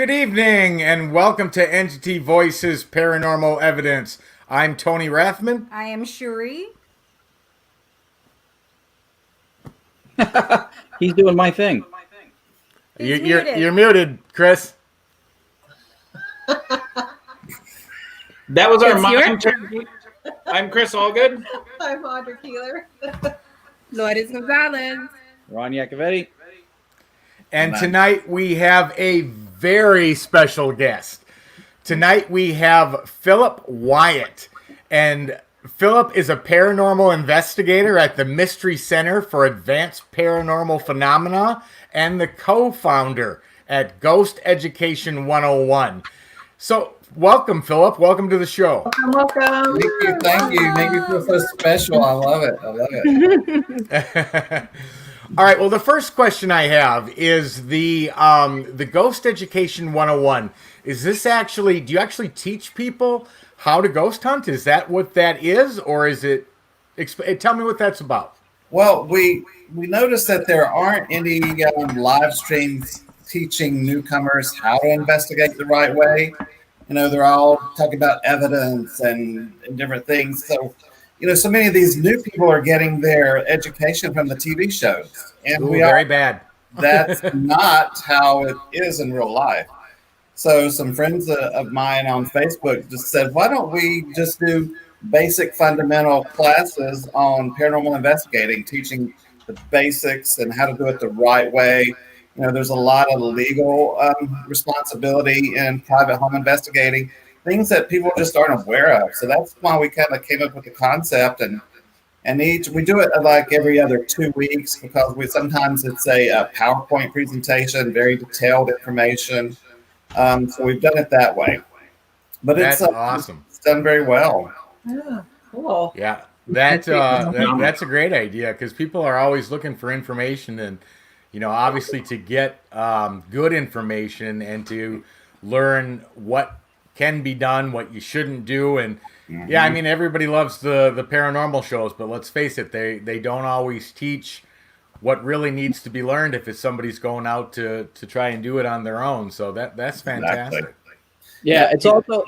Good evening, and welcome to Entity Voices Paranormal Evidence. I'm Tony Rathman. I am Shuri. He's doing my thing. You're muted, Chris. That was our mind. I'm Chris Allgood. I'm Audra Keeler. Lourdes Gonzalez. Ron Iacovetti. And tonight we have a very special guest. Tonight we have Philip Wyatt. And Philip is a paranormal investigator at the Mystery Center for Advanced Paranormal Phenomena and the co-founder at Ghost Education 101. So, welcome, Philip. Welcome to the show. Welcome. Thank you. Make me feel so special. I love it. All right. Well, the first question I have is the Ghost Education 101. Is this actually? Do you actually teach people how to ghost hunt? Is that what that is, or is it? Tell me what that's about. Well, we noticed that there aren't any live streams teaching newcomers how to investigate the right way. You know, they're all talking about evidence and different things. So, you know, so many of these new people are getting their education from the TV shows. And Very bad. That's not how it is in real life. So some friends of mine on Facebook just said, why don't we just do basic fundamental classes on paranormal investigating, teaching the basics and how to do it the right way. You know, there's a lot of legal responsibility in private home investigating, things that people just aren't aware of. So that's why we kind of came up with the concept, and we do it like every other 2 weeks because sometimes it's a PowerPoint presentation, very detailed information. So we've done it that way. But that's awesome. It's done very well. Yeah, cool. Yeah, that's a great idea because people are always looking for information, and you know, obviously to get good information and to learn what can be done, what you shouldn't do, and yeah, I mean everybody loves the paranormal shows, but let's face it, they don't always teach what really needs to be learned if it's somebody's going out to try and do it on their own. So that's fantastic. Exactly. Yeah, it's also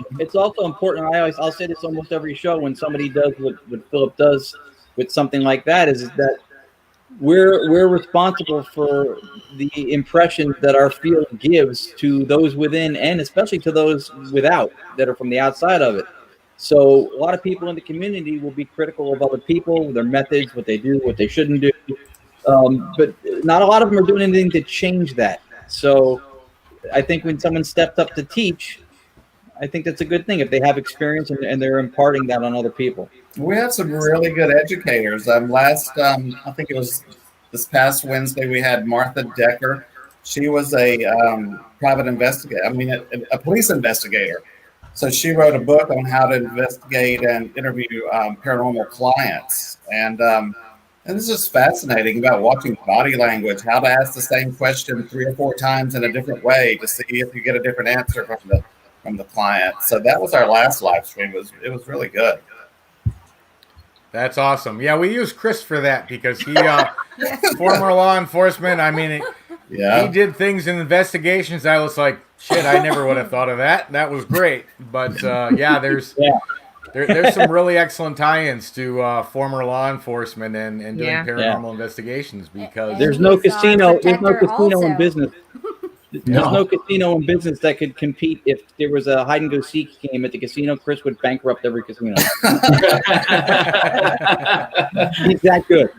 important. I'll say this almost every show when somebody does what Philip does with something like that is that we're responsible for the impression that our field gives to those within and especially to those without that are from the outside of it. So a lot of people in the community will be critical of other people, their methods, what they do, what they shouldn't do. But not a lot of them are doing anything to change that. So I think when someone stepped up to teach, I think that's a good thing if they have experience and they're imparting that on other people. We have some really good educators. I think it was this past Wednesday, we had Martha Decker. She was a private investigator. A police investigator. So she wrote a book on how to investigate and interview paranormal clients. And it's just fascinating about watching body language, how to ask the same question 3 or 4 times in a different way to see if you get a different answer from the client. So that was our last live stream. It was really good. That's awesome. Yeah, we use Chris for that because he former law enforcement. I mean, he did things in investigations. I was like, shit, I never would have thought of that. That was great. But there's some really excellent tie-ins to former law enforcement and doing paranormal investigations because there's no casino in business. There's no casino in business that could compete. If there was a hide and go seek game at the casino, Chris would bankrupt every casino. He's that good.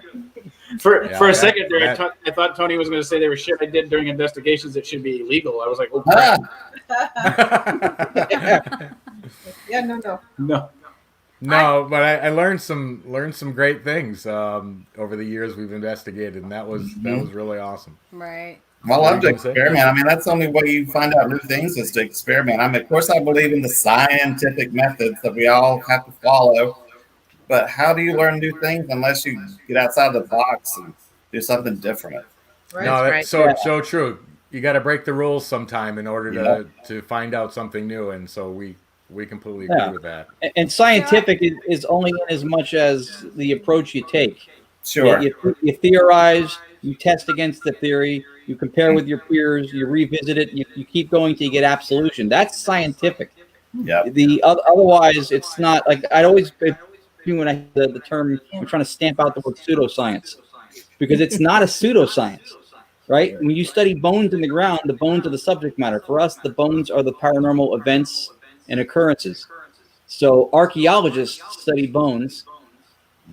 For a second there, I thought Tony was going to say there was shit I did during investigations that should be illegal. I was like, oh crap. No, but I learned some great things over the years we've investigated, and that was really awesome. Right. Well, I love to experiment. I mean, that's the only way you find out new things is to experiment. I mean, of course, I believe in the scientific methods that we all have to follow. But how do you learn new things unless you get outside the box and do something different? Right. No, that's so true. You got to break the rules sometime in order to find out something new, and so we completely agree with that. And scientific is only in as much as the approach you take. Sure. You theorize, you test against the theory, you compare with your peers, you revisit it, you keep going till you get absolution. That's scientific. Yeah. Otherwise, it's not like I'd always when I the term I'm trying to stamp out the word pseudoscience because it's not a pseudoscience, right? When you study bones in the ground, the bones are the subject matter. For us, the bones are the paranormal events and occurrences. So archaeologists study bones.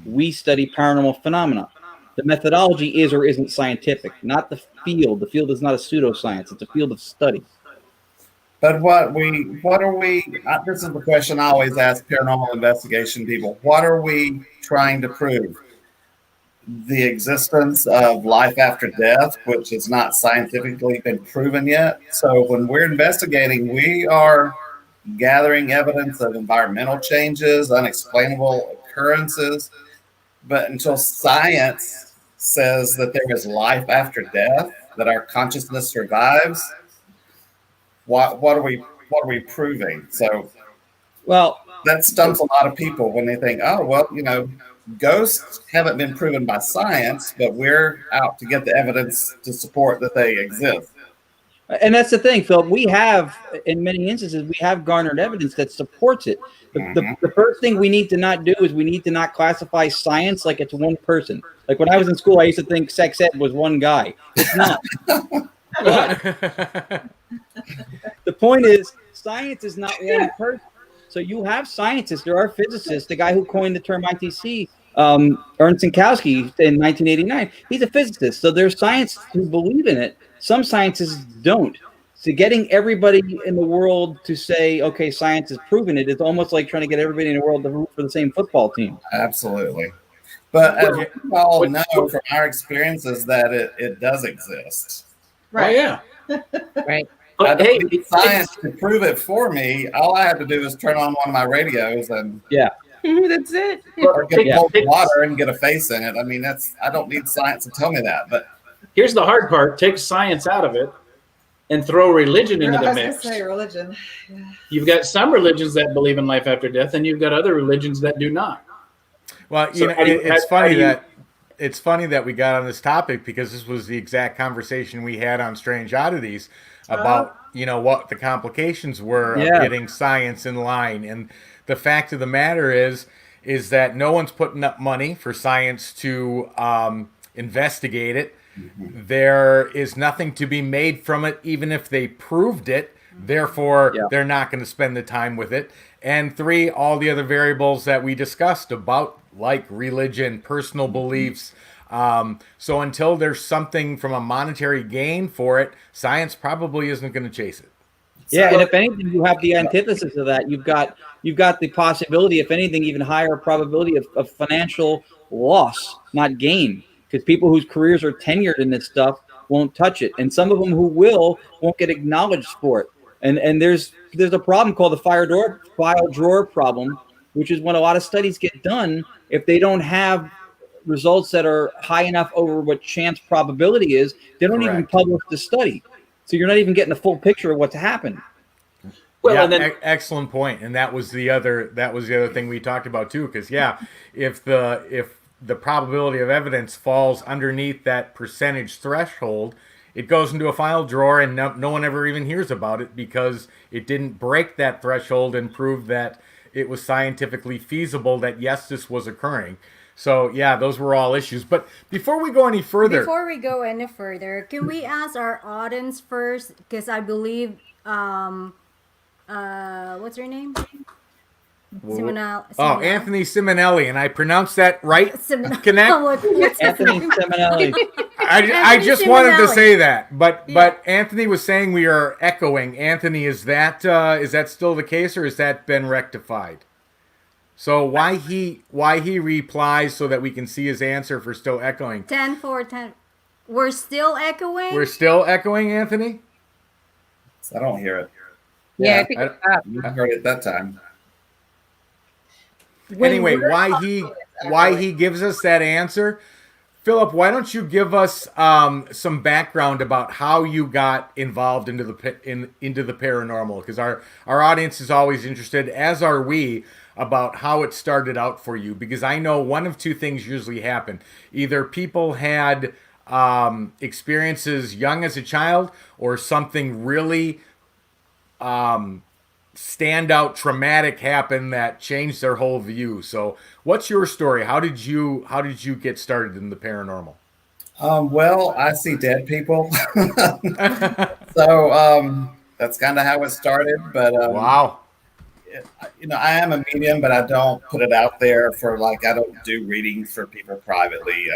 We study paranormal phenomena. The methodology is or isn't scientific, not the field. The field is not a pseudoscience. It's a field of study. But this is the question I always ask paranormal investigation people. What are we trying to prove? The existence of life after death, which has not scientifically been proven yet. So when we're investigating, we are gathering evidence of environmental changes, unexplainable occurrences. But until science says that there is life after death, that our consciousness survives, what are we proving? So, well, that stumps a lot of people when they think, oh, well, ghosts haven't been proven by science, but we're out to get the evidence to support that they exist. And that's the thing, Phil. We have, in many instances, we have garnered evidence that supports it. The first thing we need to not do is we need to not classify science like it's one person. Like when I was in school, I used to think sex ed was one guy. It's not. But the point is, science is not one person. So you have scientists. There are physicists. The guy who coined the term ITC, Ernst Sinkowski, in 1989, he's a physicist. So there's scientists who believe in it. Some scientists don't. So getting everybody in the world to say, okay, science has proven it, is almost like trying to get everybody in the world to root for the same football team. Absolutely. But as we all know from our experiences that it does exist. Right. Oh, yeah. Right. I don't need science to prove it for me. All I have to do is turn on one of my radios and That's it. or get cold water and get a face in it. I mean, I don't need science to tell me that. But here's the hard part: take science out of it and throw religion into the mix. Say religion. Yeah. You've got some religions that believe in life after death, and you've got other religions that do not. Well, it's funny that we got on this topic because this was the exact conversation we had on Strange Oddities about what the complications were of getting science in line. And the fact of the matter is that no one's putting up money for science to investigate it. There is nothing to be made from it, even if they proved it. Therefore, they're not going to spend the time with it. And 3, all the other variables that we discussed about, like religion, personal beliefs. So until there's something from a monetary gain for it, science probably isn't going to chase it. Yeah, and if anything, you have the antithesis of that. You've got the possibility, if anything, even higher probability of financial loss, not gain. Because people whose careers are tenured in this stuff won't touch it, and some of them who won't get acknowledged for it. And there's a problem called the file drawer problem, which is when a lot of studies get done, if they don't have results that are high enough over what chance probability is, they don't even publish the study. So you're not even getting the full picture of what's happened. Well, and then, excellent point. And that was the other thing we talked about too. Because if the probability of evidence falls underneath that percentage threshold, it goes into a file drawer, and no one ever even hears about it because it didn't break that threshold and prove that it was scientifically feasible that yes, this was occurring. So those were all issues. But before we go any further, can we ask our audience first? Because I believe, what's her name? Oh, Anthony Simonelli, and I pronounced that right? Connect? Anthony Simonelli. I just wanted to say that, but Anthony was saying we are echoing. Anthony, is that still the case, or has that been rectified? So why he replies so that we can see his answer for still echoing? 10-4-10. We're still echoing. We're still echoing, Anthony. I don't hear it. Yeah, I think I heard it that time. Anyway, why he gives us that answer, Philip? Why don't you give us some background about how you got involved into the paranormal? Because our audience is always interested, as are we, about how it started out for you. Because I know one of two things usually happen: either people had experiences young as a child, or something really standout traumatic happened that changed their whole view. So what's your story? How did you get started in the paranormal? Well, I see dead people. So that's kind of how it started. But Wow. I am a medium, but I don't put it out there for like, I don't do readings for people privately.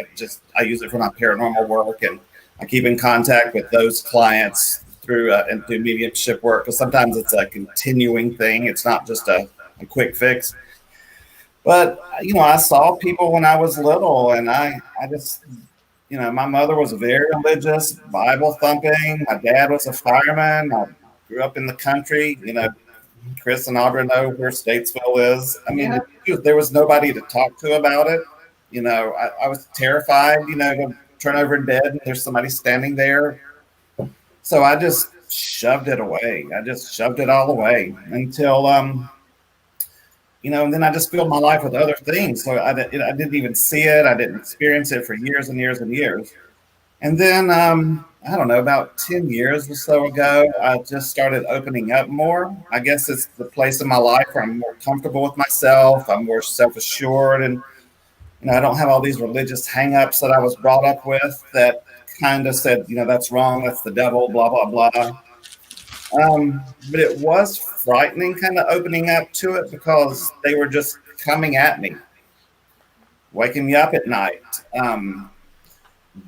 I use it for my paranormal work, and I keep in contact with those clients through and through mediumship work, because sometimes it's a continuing thing. It's not just a quick fix. But I saw people when I was little, and I just, my mother was very religious, Bible thumping. My dad was a fireman. I grew up in the country. Chris and Audra know where Statesville is. I mean, there was nobody to talk to about it. I was terrified, to turn over dead and there's somebody standing there. So I just shoved it away. I just shoved it all away until, and then I just filled my life with other things. So I didn't even see it. I didn't experience it for years and years and years. And then, I don't know, about 10 years or so ago, I just started opening up more. I guess it's the place in my life where I'm more comfortable with myself. I'm more self-assured, and I don't have all these religious hang-ups that I was brought up with that kind of said, that's wrong, that's the devil, blah, blah, blah. But it was frightening kind of opening up to it, because they were just coming at me, waking me up at night.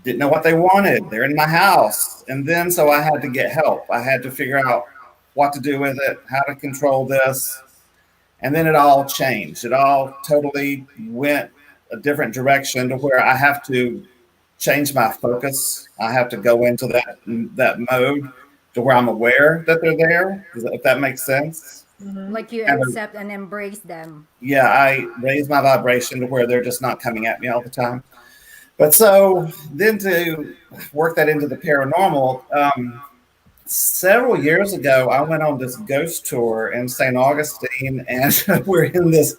Didn't know what they wanted. They're in my house. And then, so I had to get help. I had to figure out what to do with it, how to control this. And then it all changed. It all totally went a different direction, to where I have to change my focus. I have to go into that mode to where I'm aware that they're there, if that makes sense. Like you accept and embrace them. Yeah, I raise my vibration to where they're just not coming at me all the time. But so then to work that into the paranormal, several years ago, I went on this ghost tour in St. Augustine, and we're in this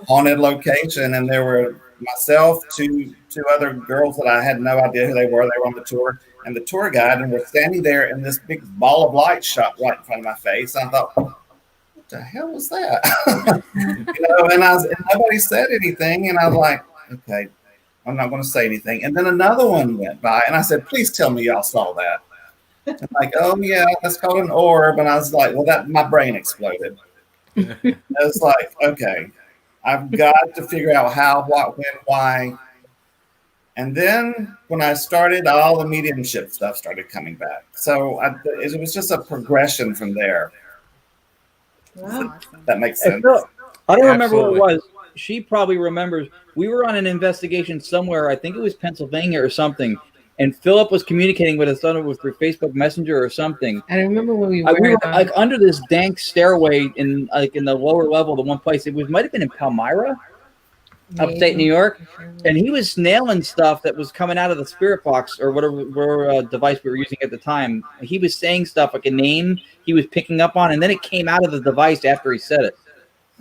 haunted location, and there were myself, two other girls that I had no idea who they were. They were on the tour, and the tour guide, and we're standing there, and this big ball of light shot right in front of my face. And I thought, what the hell was that? And nobody said anything, and I was like, okay, I'm not going to say anything. And then another one went by, and I said, please tell me y'all saw that. I'm like, oh yeah, that's called an orb. And I was like, well, my brain exploded. I was like, okay, I've got to figure out how, what, when, why. And then when I started, all the mediumship stuff started coming back. So it was just a progression from there. Wow. That makes sense. I don't remember what it was. She probably remembers. We were on an investigation somewhere. I think it was Pennsylvania or something. And Philip was communicating with us. I don't know, through Facebook Messenger or something. I remember when we were like under this dank stairway in the lower level, the one place. Might have been in Palmyra, upstate New York. And he was nailing stuff that was coming out of the spirit box or whatever device we were using at the time. He was saying stuff like a name he was picking up on, and then it came out of the device after he said it.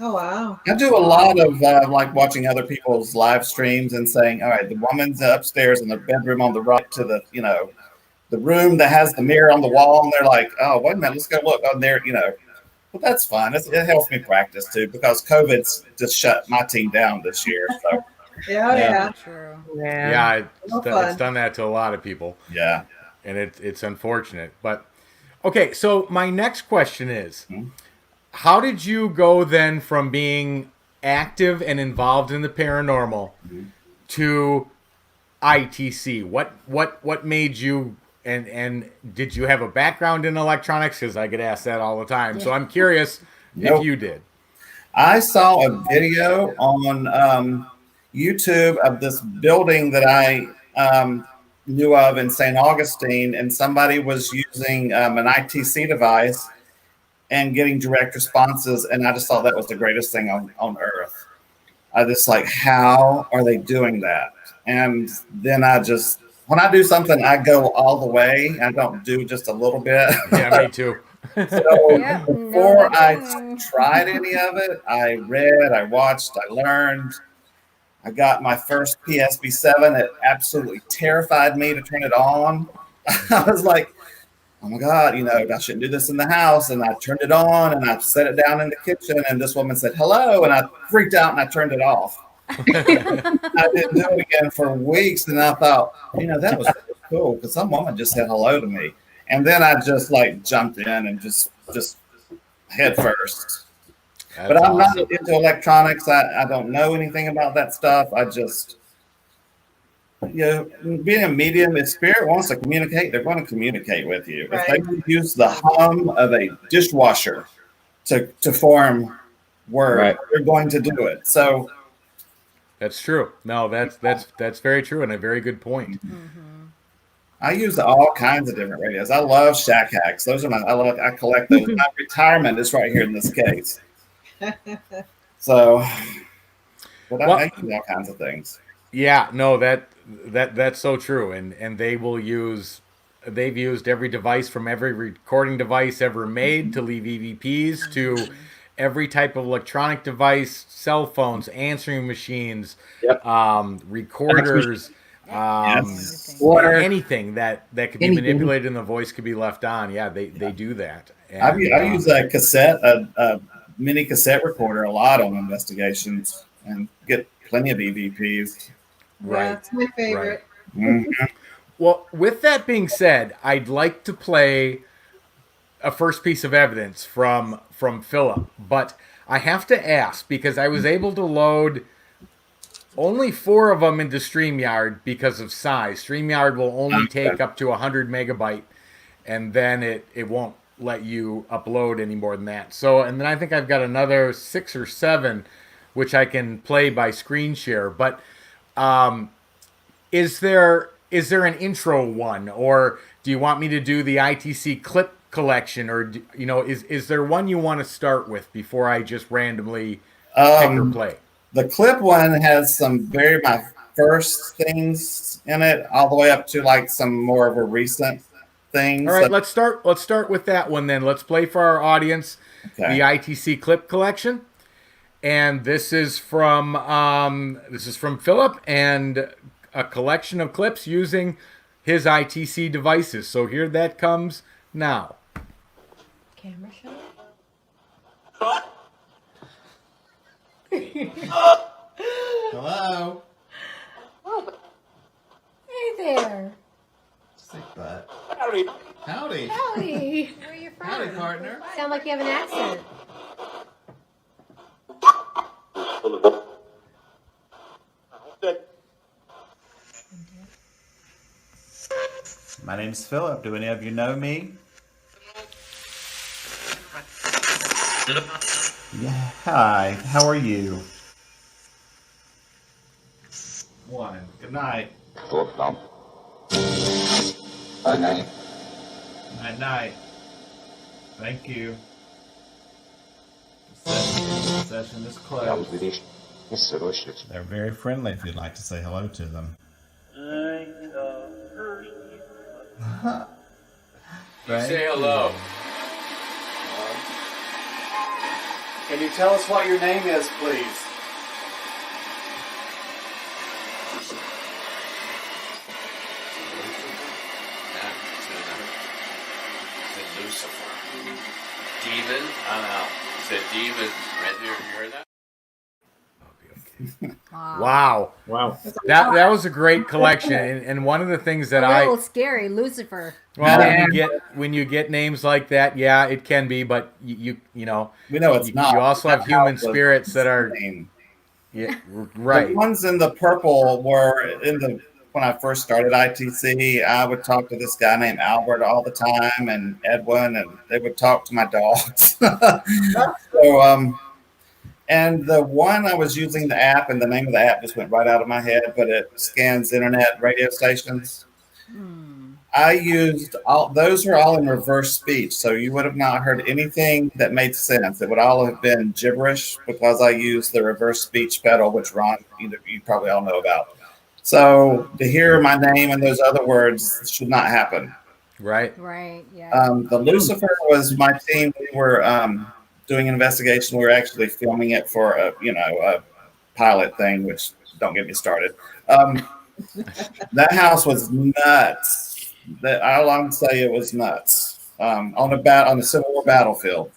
Oh, wow. I do a lot of like watching other people's live streams and saying, all right, the woman's upstairs in the bedroom on the right to the, the room that has the mirror on the wall. And they're like, oh, wait a minute, let's go look on there, But that's fine. It helps me practice too, because COVID's just shut my team down this year. So Yeah. True. Yeah, it's done that to a lot of people. Yeah. And it's unfortunate. But okay, so my next question is, how did you go then from being active and involved in the paranormal to ITC? What made you, and did you have a background in electronics? Because I get asked that all the time. So I'm curious if you did. I saw a video on YouTube of this building that I knew of in St. Augustine, and somebody was using an ITC device and getting direct responses. And I just thought that was the greatest thing on earth. I just like, how are they doing that? And then when I do something, I go all the way. I don't do just a little bit. Yeah, me too. So before I tried any of it, I read, I watched, I learned. I got my first PSB7. It absolutely terrified me to turn it on. I was like, oh my God, I shouldn't do this in the house. And I turned it on and I set it down in the kitchen. And this woman said, hello. And I freaked out and I turned it off. I didn't do it again for weeks. And I thought, that was really cool because some woman just said hello to me. And then I just like jumped in and just head first. But I'm not into electronics. I don't know anything about that stuff. I just, being a medium, if spirit wants to communicate, they're going to communicate with you. Right. If they use the hum of a dishwasher to form words, right, they're going to do it. So that's true. No, that's very true and a very good point. Mm-hmm. I use all kinds of different radios. I love shack hacks. Those are I collect those. My retirement is right here in this case. So, but I use all kinds of things. Yeah, no, that's so true, and they've used every device from every recording device ever made to leave EVPs to every type of electronic device, cell phones, answering machines, yep, recorders, anything that could be manipulated and the voice could be left on. Yeah, they do that. And, I use a cassette, a mini cassette recorder a lot on investigations and get plenty of EVPs. Right. Yeah, that's my favorite. Right. Mm-hmm. Well, with that being said, I'd like to play a first piece of evidence from Philip, but I have to ask because I was able to load only 4 of them into StreamYard because of size. StreamYard will only take up to 100 megabyte, and then it won't let you upload any more than that. So, and then I think I've got another 6 or 7 which I can play by screen share. But is there an intro one, or do you want me to do the ITC clip collection, or is there one you want to start with before I just randomly pick or play? The clip one has my first things in it, all the way up to like some more of a recent things. All right, let's start with that one then. Let's play for our audience the ITC clip collection. And this is from Philip and a collection of clips using his ITC devices. So here that comes now. Camera shot. Hello. Hey there. Sick butt. Howdy. Howdy. Howdy. Where are you from? Howdy, partner. Sound like you have an accent. My name's Philip. Do any of you know me? Yeah. Hi. How are you? One. Good night. Night. Night. Thank you. The session is closed. They're very friendly if you'd like to say hello to them. Say hello. Can you tell us what your name is, please? Lucifer. Demon? I don't know. Said demon right there. You heard that? Wow. That was a great collection, and one of the things that a little scary, Lucifer. Well, when you get names like that, yeah, it can be, but you know we know it's not. You also have human spirits that are right. The ones in the purple were when I first started ITC. I would talk to this guy named Albert all the time, and Edwin, and they would talk to my dogs. So and the one I was using the app, and the name of the app just went right out of my head, but it scans internet radio stations. I used those are all in reverse speech, so you would have not heard anything that made sense. It would all have been gibberish because I used the reverse speech pedal, which Ron, you probably all know about. So to hear my name and those other words should not happen. Right. Yeah. The Lucifer was my team. We were doing an investigation. We were actually filming it for a pilot thing, which don't get me started. That house was nuts. All I can say, it was nuts. On a Civil War battlefield.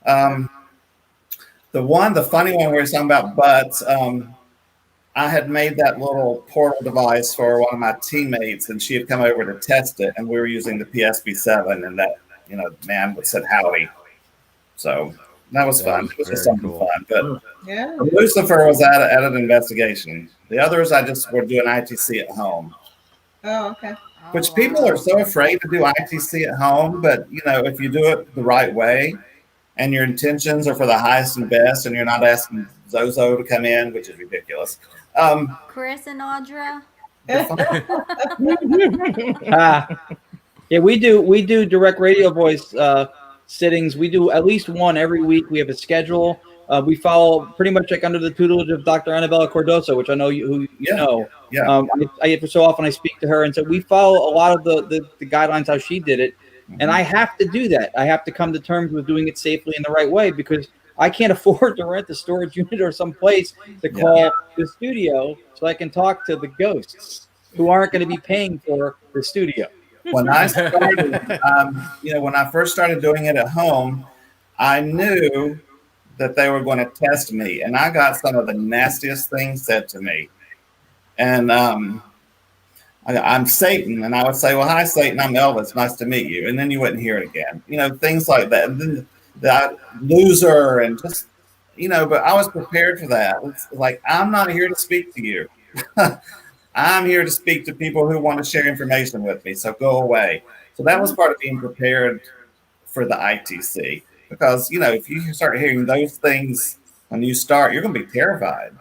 The funny one where we're talking about butts. I had made that little portal device for one of my teammates, and she had come over to test it, and we were using the PSP7, and that man said howdy. So that was fun. It was just something fun. But Yeah. Lucifer was at an investigation. The others, I just were doing ITC at home. Oh, okay. Which people are so afraid to do ITC at home, but if you do it the right way, and your intentions are for the highest and best, and you're not asking Zozo to come in, which is ridiculous. Chris and Audra. Yeah, we do direct radio voice sittings. We do at least one every week. We have a schedule. We follow pretty much like under the tutelage of Dr. Annabella Cordosa, which I know you know. Yeah. I so often I speak to her, and so we follow a lot of the guidelines how she did it. And I have to do that. I have to come to terms with doing it safely in the right way, because I can't afford to rent a storage unit or some place to call the studio so I can talk to the ghosts who aren't going to be paying for the studio. When I started, when I first started doing it at home, I knew that they were going to test me, and I got some of the nastiest things said to me. And I'm Satan, and I would say, "Well, hi, Satan. I'm Elvis. Nice to meet you." And then you wouldn't hear it again. Things like that. And then that loser, and just But I was prepared for that. It's like, I'm not here to speak to you. I'm here to speak to people who want to share information with me. So go away. So that was part of being prepared for the ITC, because if you start hearing those things when you start, you're going to be terrified.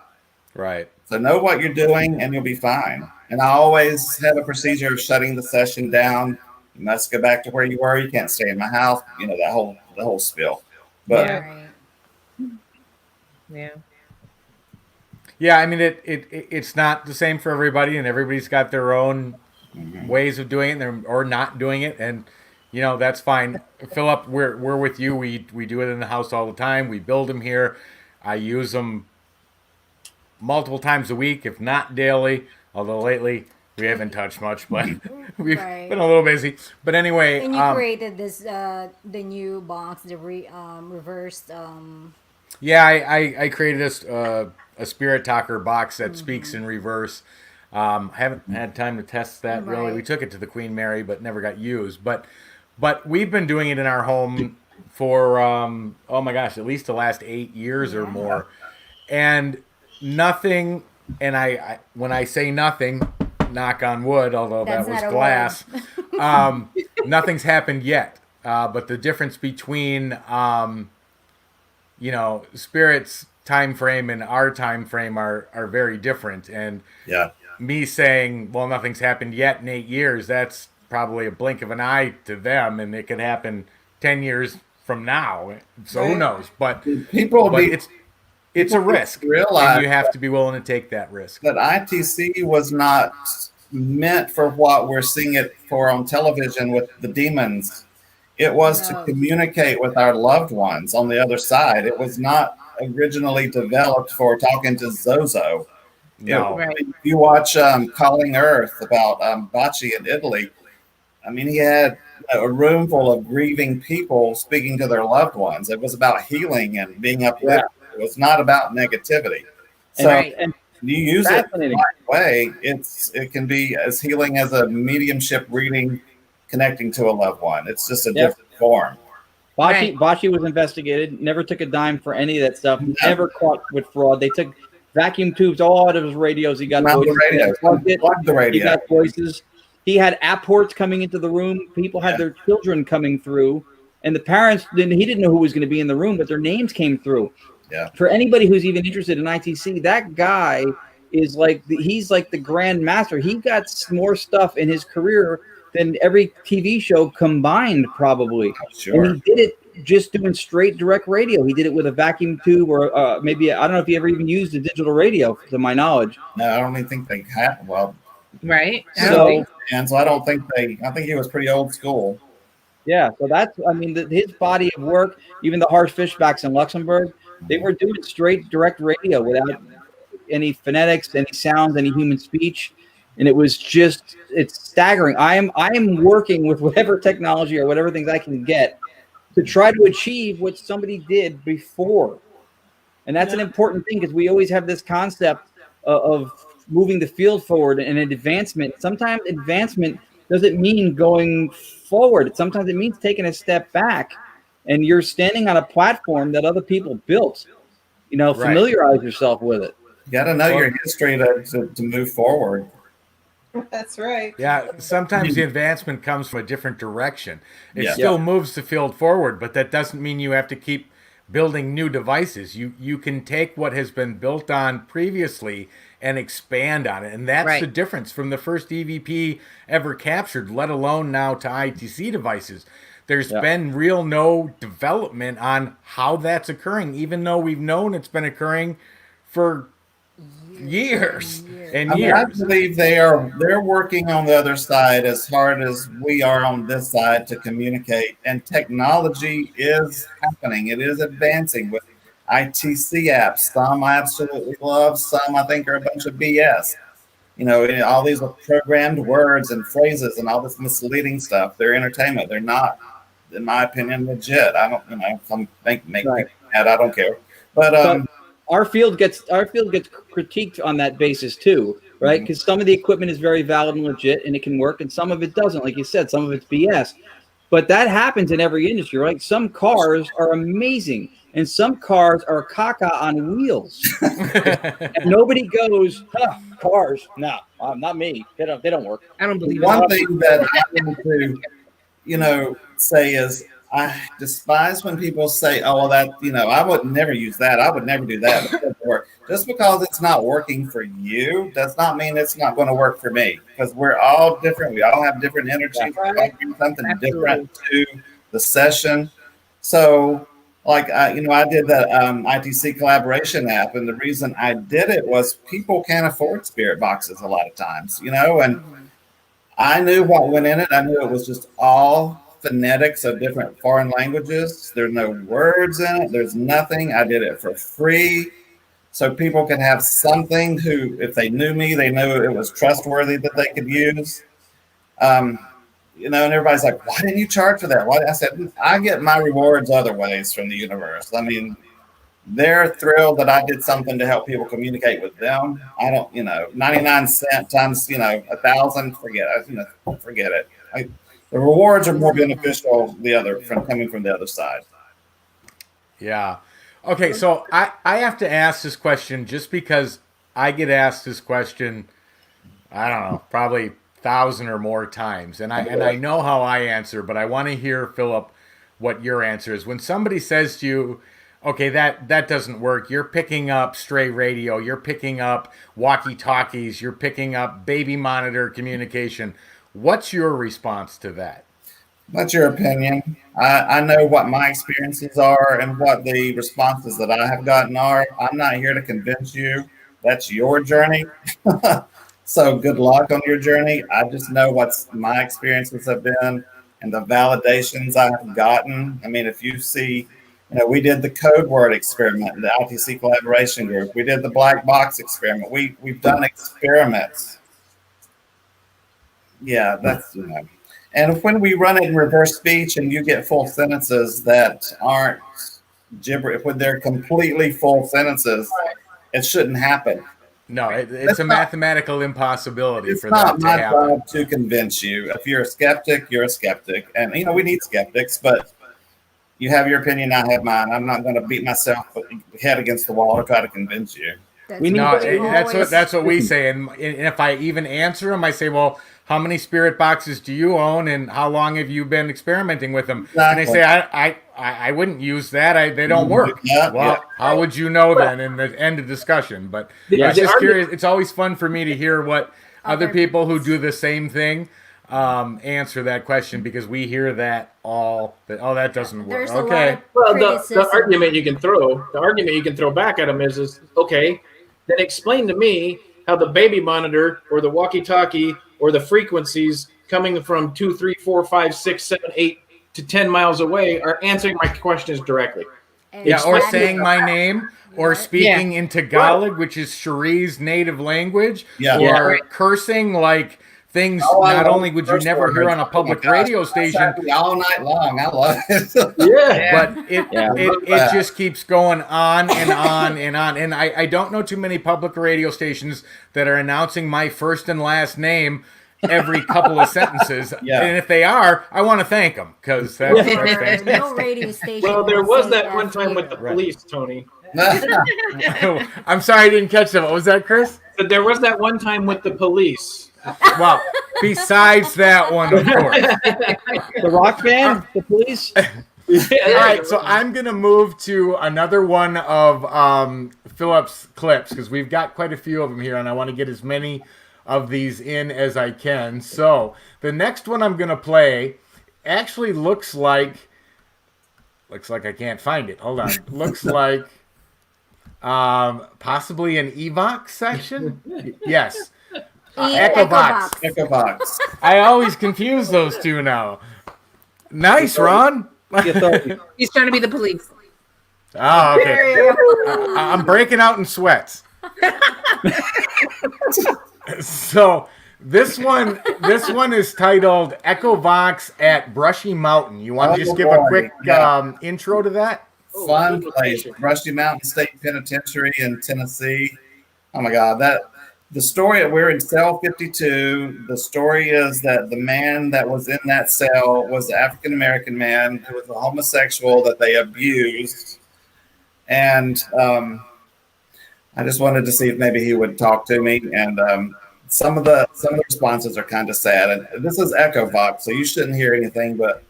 Right. So know what you're doing, and you'll be fine. And I always have a procedure of shutting the session down. You must go back to where you were. You can't stay in my house. The whole spiel. But yeah, I mean it's not the same for everybody, and everybody's got their own ways of doing it or not doing it, and that's fine. Philip, we're with you. We do it in the house all the time. We build them here. I use them multiple times a week, if not daily. Although lately we haven't touched much, but we've been a little busy. But anyway, and you created this the new box, the reversed. Yeah, I created this a spirit talker box that speaks in reverse. Haven't had time to test that really. We took it to the Queen Mary, but never got used. But we've been doing it in our home for oh my gosh, at least the last 8 years or more, and nothing. And I when I say nothing, knock on wood, although that was glass, nothing's happened yet. But the difference between Spirit's time frame and our time frame are very different. And me saying, well, nothing's happened yet in 8 years, that's probably a blink of an eye to them, and it could happen 10 years from now. So who knows? But it's a risk, and you have to be willing to take that risk. That ITC was not meant for what we're seeing it for on television with the demons. It was to communicate with our loved ones on the other side. It was not originally developed for talking to Zozo. No. If you watch Calling Earth about Bacci in Italy, I mean, he had a room full of grieving people speaking to their loved ones. It was about healing and being uplifted. It was not about negativity. So and you use it the right way, it can be as healing as a mediumship reading, connecting to a loved one. It's just a different form. Bacci was investigated, never took a dime for any of that stuff, never caught with fraud. They took vacuum tubes all out of his radios. He got voices. Plugged the radio. He got voices. He had apports coming into the room. People had their children coming through, and the parents he didn't know who was going to be in the room, but their names came through. Yeah. For anybody who's even interested in ITC, that guy is he's like the grand master. He got more stuff in his career than every TV show combined, probably. Sure. And he did it just doing straight direct radio. He did it with a vacuum tube, or maybe I don't know if he ever even used a digital radio, to my knowledge. No, I don't even think they had. Well, right. So I don't think I think he was pretty old school. Yeah. So that's, I mean, his body of work, even the harsh fishbacks in Luxembourg, they were doing straight direct radio without any phonetics, any sounds, any human speech. And it's staggering. I am working with whatever technology or whatever things I can get to try to achieve what somebody did before. And that's an important thing, because we always have this concept of moving the field forward and an advancement. Sometimes advancement doesn't mean going forward. Sometimes it means taking a step back, and you're standing on a platform that other people built. Familiarize yourself with it. You got to know your history to move forward. That's right. Yeah, sometimes the advancement comes from a different direction. It still moves the field forward, but that doesn't mean you have to keep building new devices. You can take what has been built on previously and expand on it. And that's the difference from the first EVP ever captured, let alone now to ITC devices. There's been no development on how that's occurring, even though we've known it's been occurring for years and years. I believe they're working on the other side as hard as we are on this side to communicate, and technology is happening. It is advancing with ITC apps. Some I absolutely love, some I think are a bunch of BS. All these are programmed words and phrases and all this misleading stuff. They're entertainment. They're not, in my opinion, legit. I don't, some make me mad. I don't care. But our field gets critiqued on that basis too, right? Because some of the equipment is very valid and legit, and it can work, and some of it doesn't. Like you said, some of it's BS. But that happens in every industry, right? Some cars are amazing, and some cars are caca on wheels. And nobody goes, cars, no, not me. They don't work. I don't believe one thing that I want to, say is, I despise when people say, "Oh, well, that I would never use that. I would never do that." It doesn't work. Just because it's not working for you does not mean it's not going to work for me. Because we're all different. We all have different energies. We all bring something different to the session. So, like I did that ITC Collaboration app, and the reason I did it was people can't afford spirit boxes a lot of times, and I knew what went in it. I knew it was just all phonetics of different foreign languages. There's no words in it. There's nothing. I did it for free, so people can have something who, if they knew me, they knew it was trustworthy that they could use. And everybody's like, "Why didn't you charge for that?" Why? I said, I get my rewards other ways from the universe. I mean, they're thrilled that I did something to help people communicate with them. I don't, 99 cents times, 1,000, forget it. The rewards are more beneficial coming from the other side. Yeah. Okay, so I have to ask this question just because I get asked this question, I don't know, probably 1,000 or more times. And I know how I answer, but I want to hear, Philip, what your answer is. When somebody says to you, okay, that doesn't work. You're picking up stray radio. You're picking up walkie-talkies. You're picking up baby monitor communication. What's your response to that? That's your opinion. I know what my experiences are and what the responses that I have gotten are. I'm not here to convince you. That's your journey. So good luck on your journey. I just know what my experiences have been and the validations I have gotten. I mean, if you see, we did the code word experiment, the ITC Collaboration group. We did the black box experiment. We've done experiments. Yeah, that's, And when we run it in reverse speech and you get full sentences that aren't gibberish, when they're completely full sentences, it shouldn't happen. No, it's a mathematical impossibility for that to happen. It's not my job to convince you. If you're a skeptic, you're a skeptic. And, we need skeptics, but you have your opinion, I have mine. I'm not going to beat myself head against the wall to try to convince you. That's what we say. And if I even answer them, I say, well, how many spirit boxes do you own, and how long have you been experimenting with them? Exactly. And they say, I wouldn't use that. They don't work. How would you know then in the end of discussion? But I'm just curious. It's always fun for me to hear what other people who do the same thing answer that question, because we hear that that doesn't work. There's okay. Well, the argument you can throw back at them is okay, then explain to me how the baby monitor or the walkie-talkie or the frequencies coming from 2, 3, 4, 5, 6, 7, 8 to 10 miles away are answering my questions directly. Yeah, or Spanish. saying my name, or speaking in Tagalog, which is Cherie's native language, or cursing like things not only would you never hear on a public radio station all night long. I love it. But it just keeps going on and on and on. And I don't know too many public radio stations that are announcing my first and last name every couple of sentences. And if they are, I want to thank them, because that's fantastic. No radio station. Well, there was that one time with the police, Tony. I'm sorry I didn't catch that. What was that, Chris? But there was that one time with the police. Well, besides that one, of course. The rock band, the police. All right, so I'm going to move to another one of Philip's clips, because we've got quite a few of them here, and I want to get as many of these in as I can. So the next one I'm going to play actually looks like I can't find it. Hold on. Looks like possibly an Evox section. Yes. Echovox. I always confuse those two now. Nice, Ron. He's trying to be the police. Oh, okay. I'm breaking out in sweats. So this one is titled Echovox at Brushy Mountain. You want to just give a quick intro to that? Fun place, Brushy Mountain State Penitentiary in Tennessee. Oh my God, the story, we're in cell 52. The story is that the man that was in that cell was an African-American man who was a homosexual that they abused. And I just wanted to see if maybe he would talk to me. And some of the responses are kind of sad. And this is Echovox, so you shouldn't hear anything, but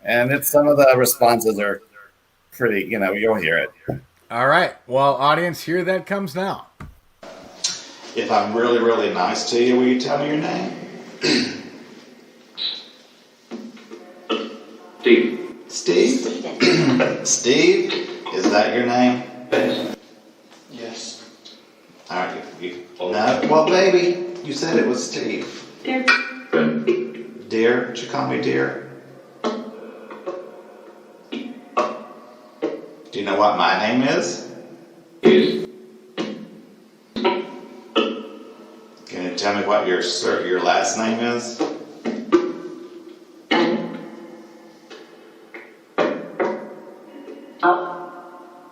and it's some of the responses are pretty, you'll hear it. All right. Well, audience, here that comes now. If I'm really, really nice to you, will you tell me your name? Steve. Steve? Steve? Is that your name? Yes. All right. No. Well, baby, you said it was Steve. Dear. Dear? Did you call me dear? Do you know what my name is? Yes. Can you tell me what your last name is?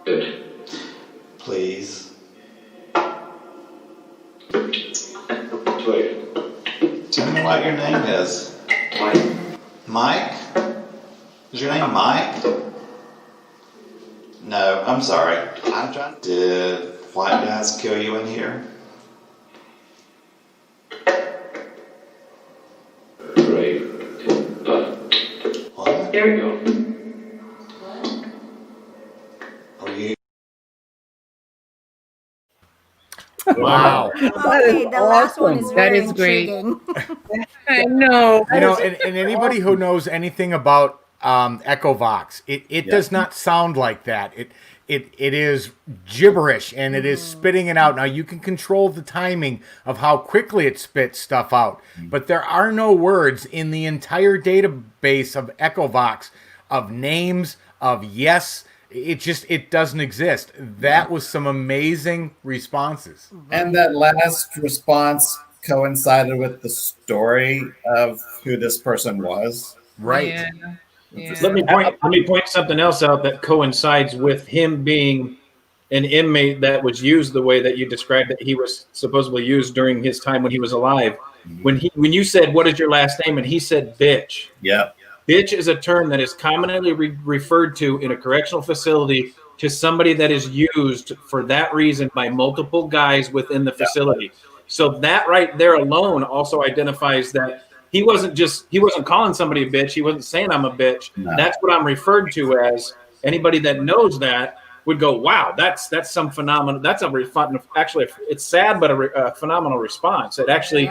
Good. Please. Wait. Tell me what your name is. Mike. Mike? Is your name Mike? No, I'm sorry. I'm trying. Did white guys kill you in here? Great. What? There we go. Are you? Wow. Okay, the last one is That very is great. intriguing. I know. And anybody who knows anything about Echovox, it does not sound like that. It is gibberish, and it is spitting it out. Now, you can control the timing of how quickly it spits stuff out, but there are no words in the entire database of Echovox of names, of yes. It doesn't exist. That was some amazing responses. And that last response coincided with the story of who this person was. Right. Yeah. Let me point something else out that coincides with him being an inmate that was used the way that you described that he was supposedly used during his time when he was alive. When you said, "What is your last name?" and he said, "Bitch." Yeah. Bitch is a term that is commonly referred to in a correctional facility to somebody that is used for that reason by multiple guys within the facility. So that right there alone also identifies that he wasn't calling somebody a bitch. He wasn't saying I'm a bitch. No. That's what I'm referred to as. Anybody that knows that would go, wow, that's some phenomenal. That's actually, it's sad, but a phenomenal response. It actually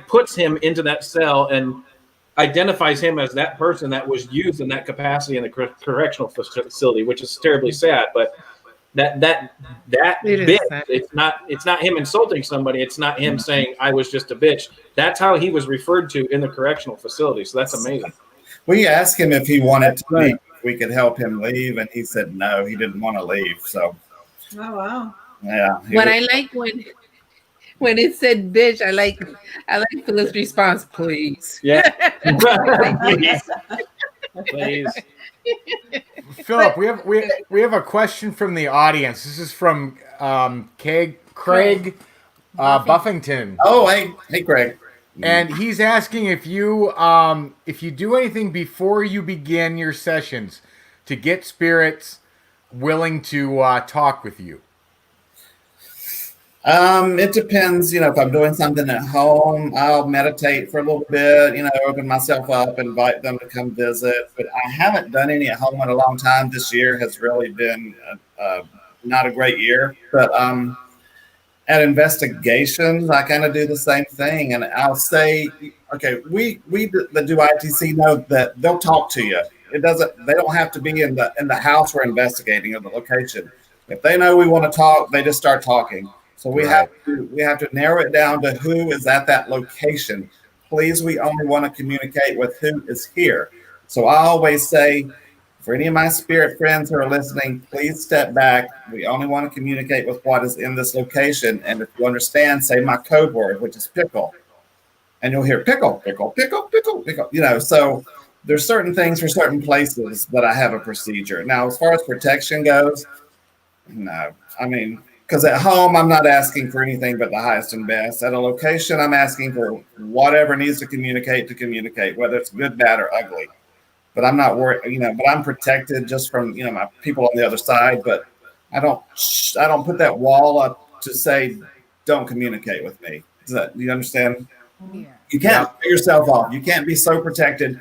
puts him into that cell and identifies him as that person that was used in that capacity in the correctional facility, which is terribly sad. But that bit, it's not him insulting somebody. It's not him saying I was just a bitch. That's how he was referred to in the correctional facility. So that's amazing. We asked him if he wanted to be we could help him leave, and he said no, he didn't want to leave. So, Oh wow. yeah. But I like when it said bitch, I like Philip's response, please. Yeah. Please. Please. Philip, we have a question from the audience. This is from Craig Buffington. Oh, hey, Craig. And he's asking if you do anything before you begin your sessions to get spirits willing to talk with you. It depends. If I'm doing something at home, I'll meditate for a little bit. Open myself up, invite them to come visit. But I haven't done any at home in a long time. This year has really been not a great year. But at investigations, I kind of do the same thing, and I'll say, okay, we that do ITC know that they'll talk to you. They don't have to be in the house we're investigating or the location. If they know we want to talk, they just start talking. So we have to narrow it down to who is at that location. Please, we only want to communicate with who is here. So I always say, for any of my spirit friends who are listening, please step back. We only want to communicate with what is in this location. And if you understand, say my code word, which is pickle. And you'll hear pickle, pickle, pickle, pickle, pickle. So there's certain things for certain places that I have a procedure. Now, as far as protection goes, no. Because at home, I'm not asking for anything but the highest and best. At a location, I'm asking for whatever needs to communicate, whether it's good, bad, or ugly. But I'm not worried, but I'm protected just from, my people on the other side. But I don't put that wall up to say, don't communicate with me. Do you understand? Yeah. You can't put yourself off. You can't be so protected.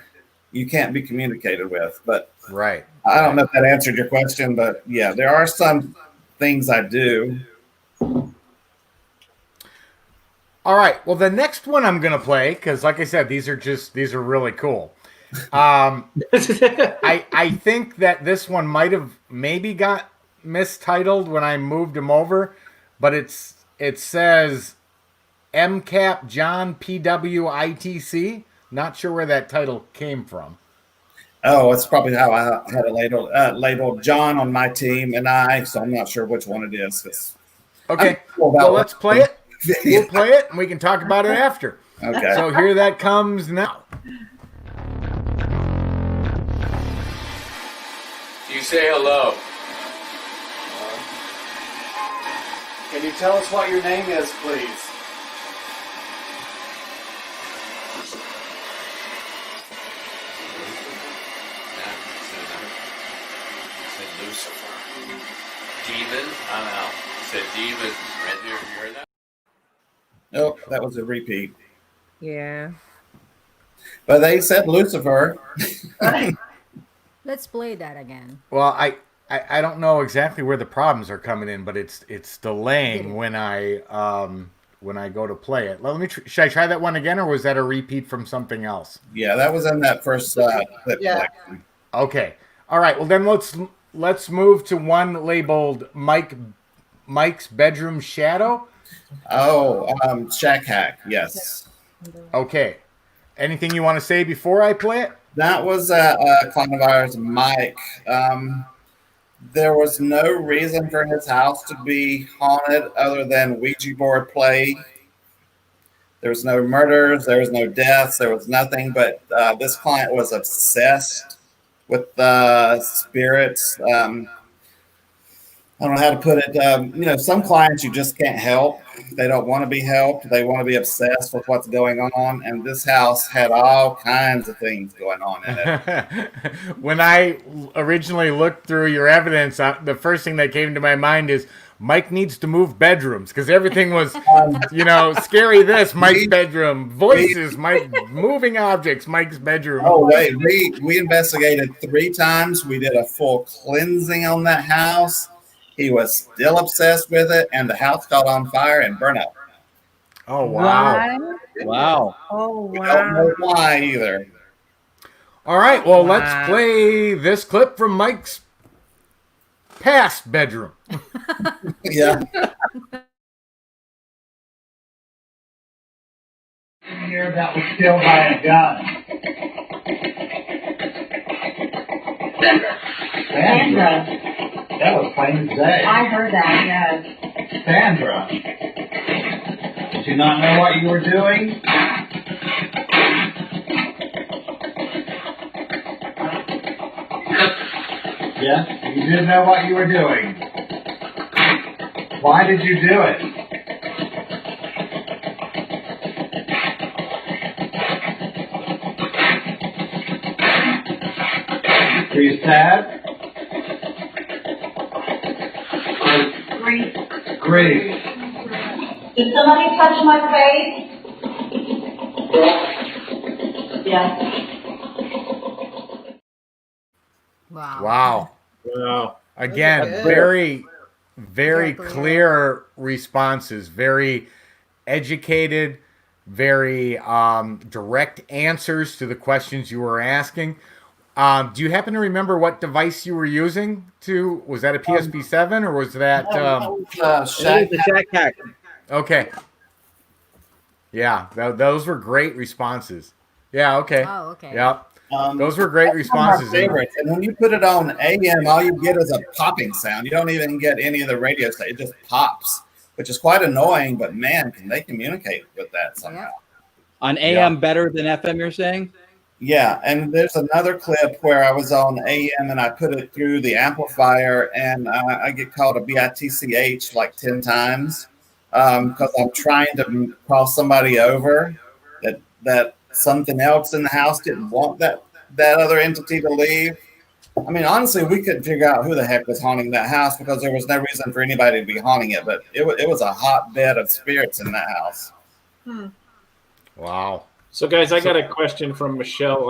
You can't be communicated with. But right. I don't know if that answered your question, but yeah, there are some things I do. All right. Well, the next one I'm going to play, because like I said, these are really cool. I think that this one might have maybe got mistitled when I moved him over, but it says MCAP John PW ITC. Not sure where that title came from. Oh, it's probably how I had it labeled John on my team and so I'm not sure which one it is. Okay, well, let's play it. We'll play it, and we can talk about it after. Okay. So here that comes now. You say hello. Can you tell us what your name is, please? Said Lucifer. Demon, I'm out. Said demon. Right there, you heard that? Nope, that was a repeat. Yeah. But they said Lucifer. Let's play that again. Well, I don't know exactly where the problems are coming in, but it's delaying when I go to play it. Let me. Should I try that one again, or was that a repeat from something else? Yeah, that was in that first clip. Yeah. Okay. All right. Well, then let's move to one labeled Mike's bedroom shadow. Oh, Shack Hack. Yes. Okay. Anything you want to say before I play it? That was a client of ours, Mike. There was no reason for his house to be haunted other than Ouija board play. There was no murders. There was no deaths. There was nothing. But this client was obsessed with spirits. I don't know how to put it. Some clients you just can't help. They don't want to be helped. They want to be obsessed with what's going on. And this house had all kinds of things going on in it. When I originally looked through your evidence, the first thing that came to my mind is Mike needs to move bedrooms, because everything was, scary this, Mike's bedroom, voices, Mike, moving objects, Mike's bedroom. Oh, wait, we investigated 3 times. We did a full cleansing on that house. He was still obsessed with it, and the house caught on fire and burned up. Oh, wow. What? Wow. Oh, We don't know wow. why either. All right, well, Wow. let's play this clip from Mike's past bedroom. Yeah. Here that was killed by a gun. Sandra. That was plain as day. I heard that, yes. Sandra. Did you not know what you were doing? Yes, you did know what you were doing. Why did you do it? Were you sad? Grief. Grief. Did somebody touch my face? Yes. Wow. Wow. Wow. Again, Good. very, very Exactly. clear responses, very educated, very direct answers to the questions you were asking. Do you happen to remember what device you were using to, was that a PSP7 or was that, Shack the Shack Hack. okay. Yeah, those were great responses. Yeah, okay. Oh, okay. Yep. Um, Those were great that's one of my responses. favorites. And when you put it on AM, all you get is a popping sound. You don't even get any of the radio stuff. It just pops, which is quite annoying. But man, can they communicate with that somehow? On AM better than FM, you're saying? Yeah, and there's another clip where I was on AM and I put it through the amplifier and I get called a BITCH like 10 times because I'm trying to cross somebody over that something else in the house didn't want that other entity to leave. I mean, honestly, we couldn't figure out who the heck was haunting that house because there was no reason for anybody to be haunting it, but it was a hotbed of spirits in that house. Wow. So, guys, I got a question from Michelle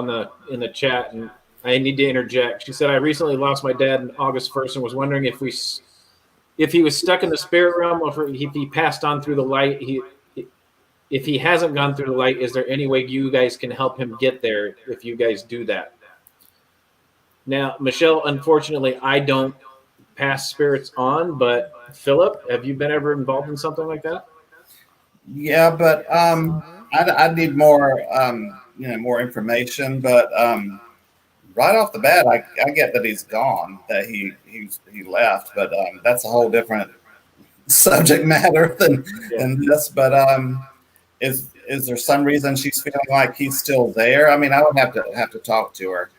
in the chat, and I need to interject. She said, "I recently lost my dad on August 1st, and was wondering if he was stuck in the spirit realm, or if he passed on through the light. If he hasn't gone through the light, is there any way you guys can help him get there? If you guys do that." Now, Michelle, unfortunately, I don't pass spirits on, but Philip, have you been ever involved in something like that? Yeah, but I need more more information. But right off the bat, I get that he's gone, that he left, but that's a whole different subject matter than this. But is there some reason she's feeling like he's still there? I mean, I would have to talk to her.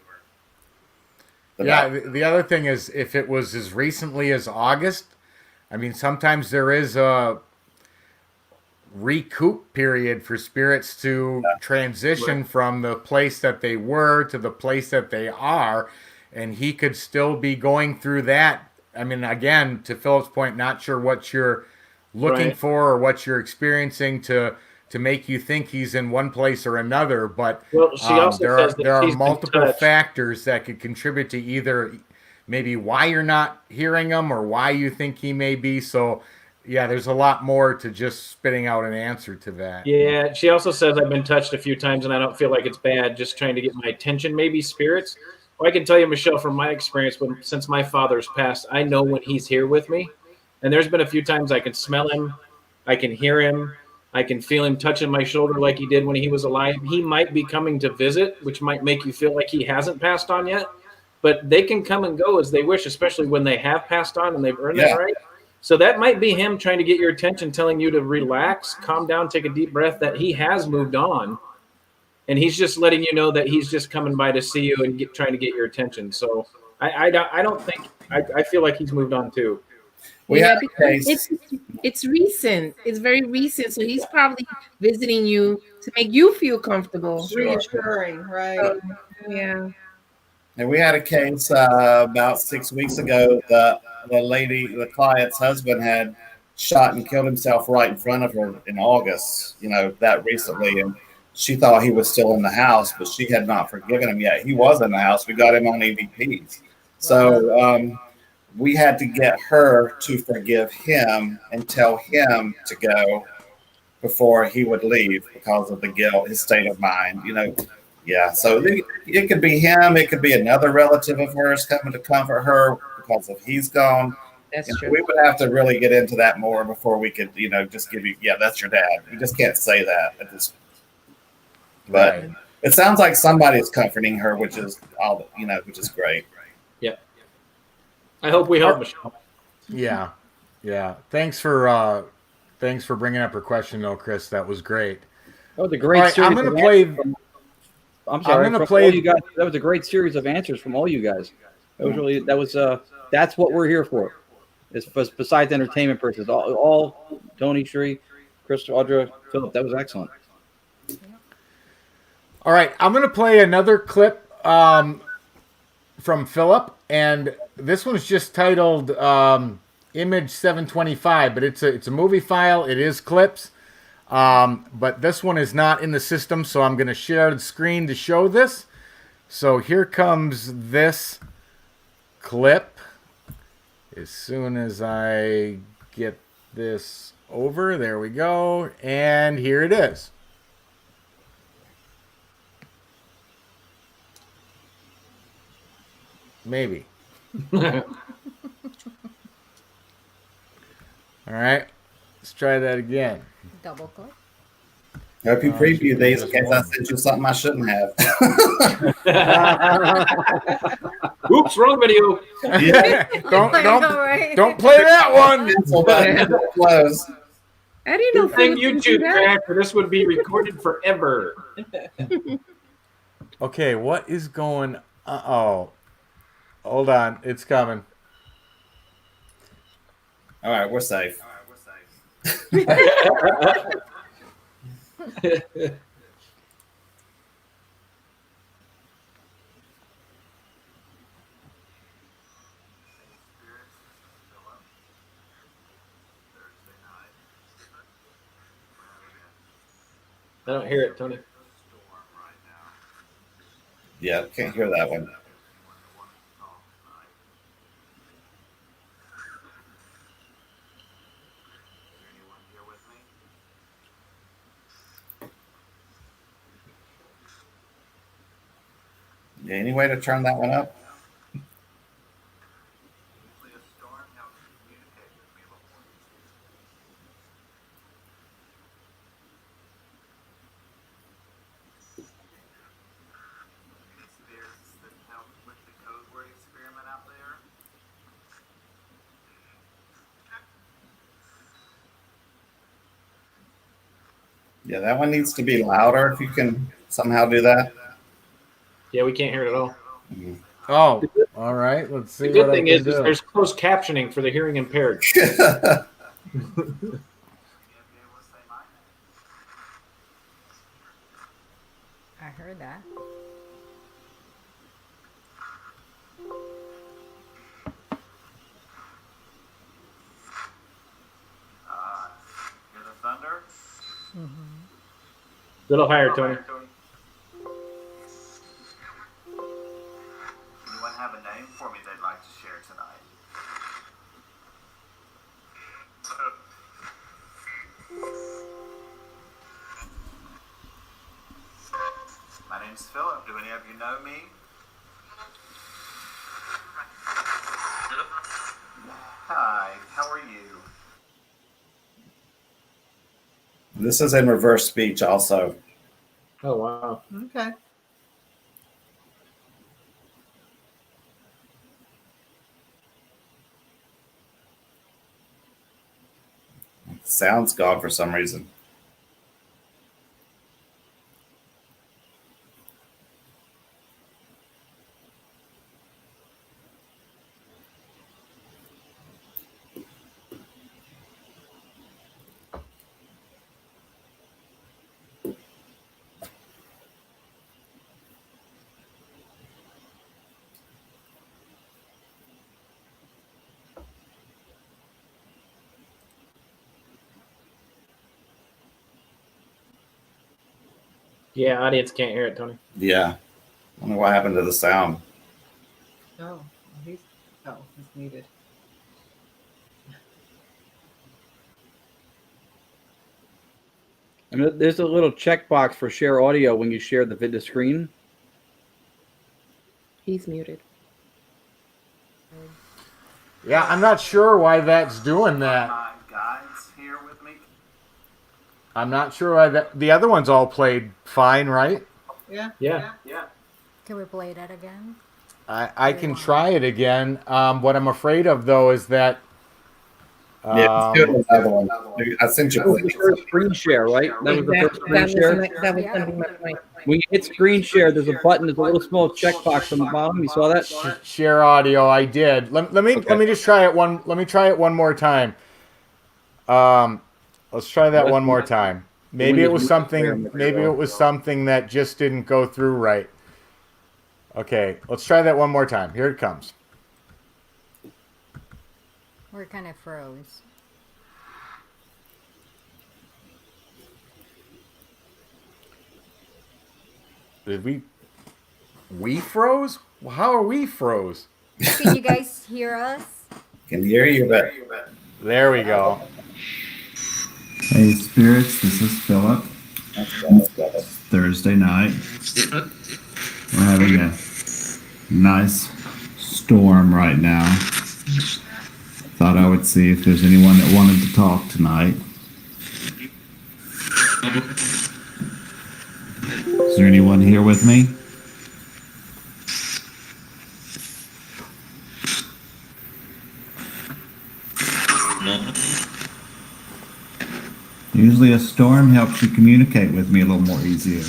Yeah, the other thing is if it was as recently as August, I mean, sometimes there is a recoup period for spirits to transition from the place that they were to the place that they are, and he could still be going through that. I mean, again, to Philip's point, not sure what you're looking for or what you're experiencing to make you think he's in one place or another, but she also says that there are she's been multiple touched. factors that could contribute to either maybe why you're not hearing him or why you think he may be. So yeah, there's a lot more to just spitting out an answer to that. Yeah, she also says I've been touched a few times and I don't feel like it's bad, just trying to get my attention, maybe spirits. Well, I can tell you, Michelle, from my experience, since my father's passed, I know when he's here with me. And there's been a few times I can smell him, I can hear him, I can feel him touching my shoulder like he did when he was alive. He might be coming to visit, which might make you feel like he hasn't passed on yet. But they can come and go as they wish, especially when they have passed on and they've earned that right. So that might be him trying to get your attention, telling you to relax, calm down, take a deep breath, that he has moved on. And he's just letting you know that he's just coming by to see you and trying to get your attention. So I don't think, I feel like he's moved on too. Because it's recent. It's very recent. So he's probably visiting you to make you feel comfortable. Reassuring, right? Yeah. And we had a case about 6 weeks ago. The client's husband had shot and killed himself right in front of her in August, that recently. And she thought he was still in the house, but she had not forgiven him yet. He was in the house. We got him on EVPs. So we had to get her to forgive him and tell him to go before he would leave because of the guilt, his state of mind, Yeah, so it could be him. It could be another relative of hers coming to comfort her because of he's gone. That's true. We would have to really get into that more before we could, just give you, that's your dad. You just can't say that at this. But it sounds like somebody's comforting her, which is which is great. Yeah. I hope we help, Michelle. Yeah. Yeah. Thanks for bringing up her question, though, Chris. That was great. That was a great All right, series. I'm gonna of play. answers from- I'm sorry. I'm gonna from play- all you guys. That was a great series of answers from all you guys. That was really. That was. That's what we're here for. Is besides entertainment purposes. All Tony, Shree, Chris, Audra, Philip. That was excellent. All right, I'm going to play another clip from Philip, and this one's just titled Image 725, but it's a movie file. It is clips, but this one is not in the system, so I'm going to share the screen to show this. So here comes this clip. As soon as I get this over, there we go, and here it is. Maybe. All right, let's try that again. Double click. I hope you preview these in case I sent you something I shouldn't have. Oops, wrong video. Yeah. Don't play that one. Cancel button. Close. I didn't know Good thing Philip could do YouTube that. crashed, or this would be recorded forever. Okay, what is going? Oh, hold on, it's coming. All right, we're safe. I don't hear it, Tony. Yeah, can't hear that one. Yeah, any way to turn that one up? Yeah, that one needs to be louder if you can somehow do that. Yeah, we can't hear it at all. Oh, all right. Let's see. The good what thing I is can do. there's closed captioning for the hearing impaired. I heard that. Hear the thunder? A little higher, Tony. Anyone have a name for me they'd like to share tonight? My name's Philip. Do any of you know me? Hi, how are you? This is in reverse speech also. Oh, wow. Okay. Sound's gone for some reason. Yeah, audience can't hear it, Tony. Yeah. I wonder what happened to the sound. Oh, he's muted. And there's a little checkbox for share audio when you share the video screen. He's muted. Yeah, I'm not sure why that's doing that. My guides here with me. I'm not sure why that. The other ones all played fine, right? Yeah. Yeah. Yeah. Can we play that again? I can try it again. What I'm afraid of, though, is that. Yeah, let's do another one. I sent you That a was the link. first screen share, right? That was the first screen share. That was gonna be my point. When you hit screen share, there's a button. There's a little small checkbox on the bottom. You saw that? Share audio. I did. Let me just try it one. Let me try it one more time. Let's try that one more time. Maybe it was something. Maybe it was something that just didn't go through right. Okay, let's try that one more time. Here it comes. We're kind of froze. Did we froze? Well, how are we froze? Can you guys hear us? Can hear you, but There we go. Hey, spirits, this is Philip. It's Thursday night. We're having a nice storm right now. Thought I would see if there's anyone that wanted to talk tonight. Is there anyone here with me? Usually a storm helps you communicate with me a little more easier.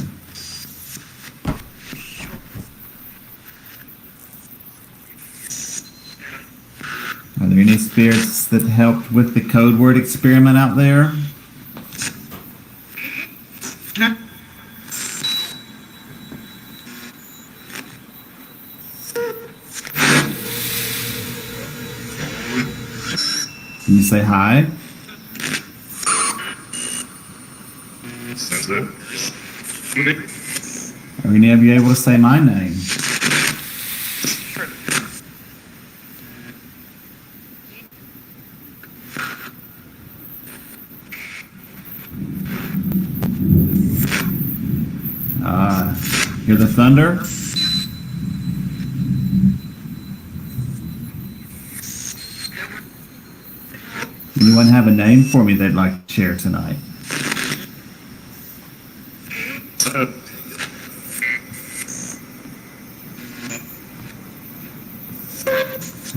Are there any spirits that helped with the code word experiment out there? Can you say hi? Are any of you able to say my name? Hear the thunder? Anyone have a name for me they'd like to share tonight?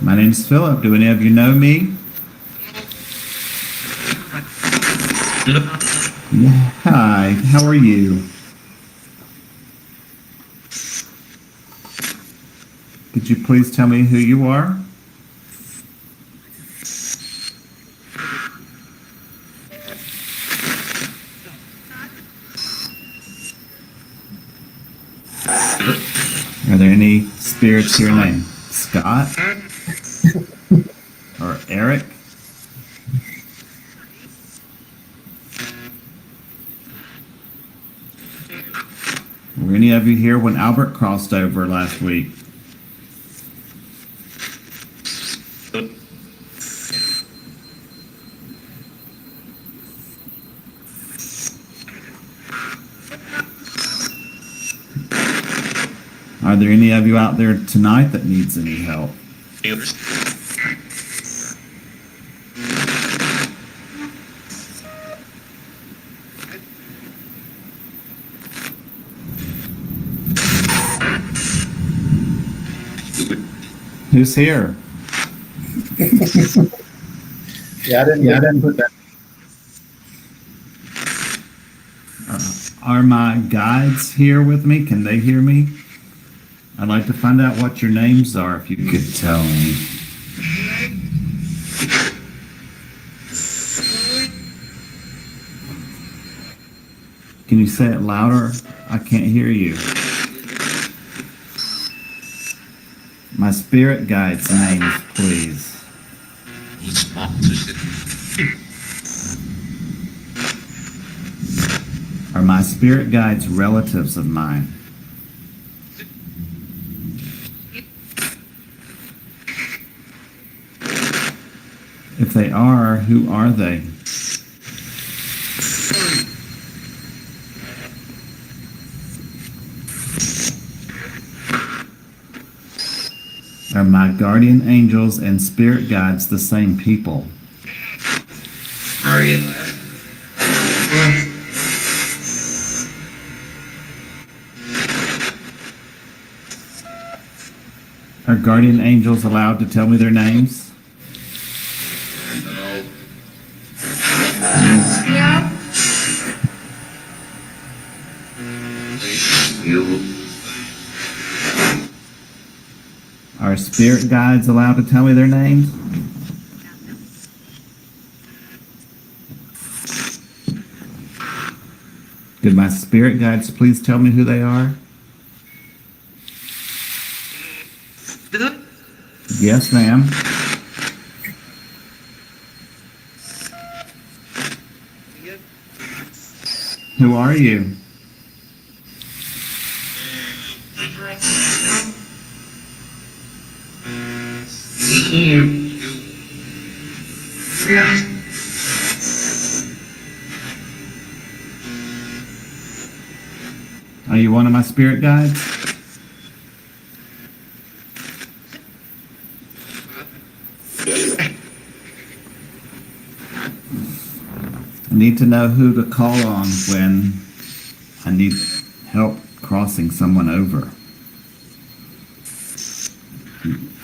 My name's Philip. Do any of you know me? Yeah, hi, how are you? Could you please tell me who you are? Are there any spirits here named Scott? Or Eric? Were any of you here when Albert crossed over last week? Are there any of you out there tonight that needs any help? Who's here? yeah, I didn't put that. Are my guides here with me? Can they hear me? I'd like to find out what your names are, if you could tell me. Can you say it louder? I can't hear you. My spirit guides' names, please. Are my spirit guides relatives of mine? If they are, who are they? Are my guardian angels and spirit guides the same people? Are you? Are guardian angels allowed to tell me their names? Are spirit guides allowed to tell me their names? Could my spirit guides please tell me who they are? Yes, ma'am. Who are you? Are you one of my spirit guides? I need to know who to call on when I need help crossing someone over.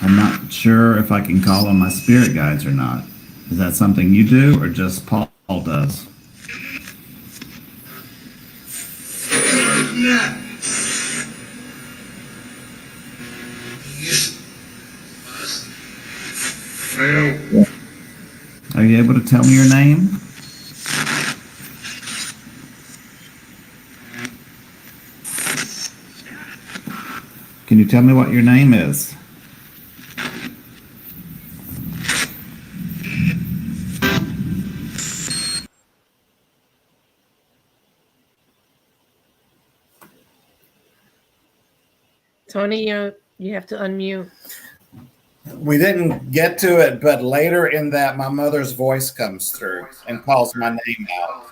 I'm not sure if I can call on my spirit guides or not. Is that something you do or just Paul does? Are you able to tell me your name? Can you tell me what your name is? Tony, you have to unmute. We didn't get to it, but later in that, my mother's voice comes through and calls my name out.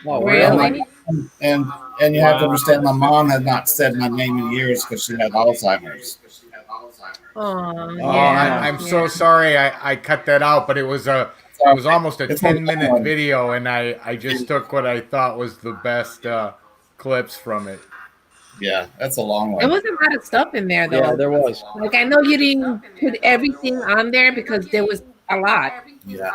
Oh, Really? And you have to understand, my mom had not said my name in years because she had Alzheimer's. Oh, Oh, yeah. I'm so sorry I cut that out, but it was almost a It's 10-minute fine. video, and I just took what I thought was the best clips from it. Yeah, that's a long There one. was a lot of stuff in there, though. Yeah, there was. Like, I know you didn't put everything on there because there was a lot. Yeah.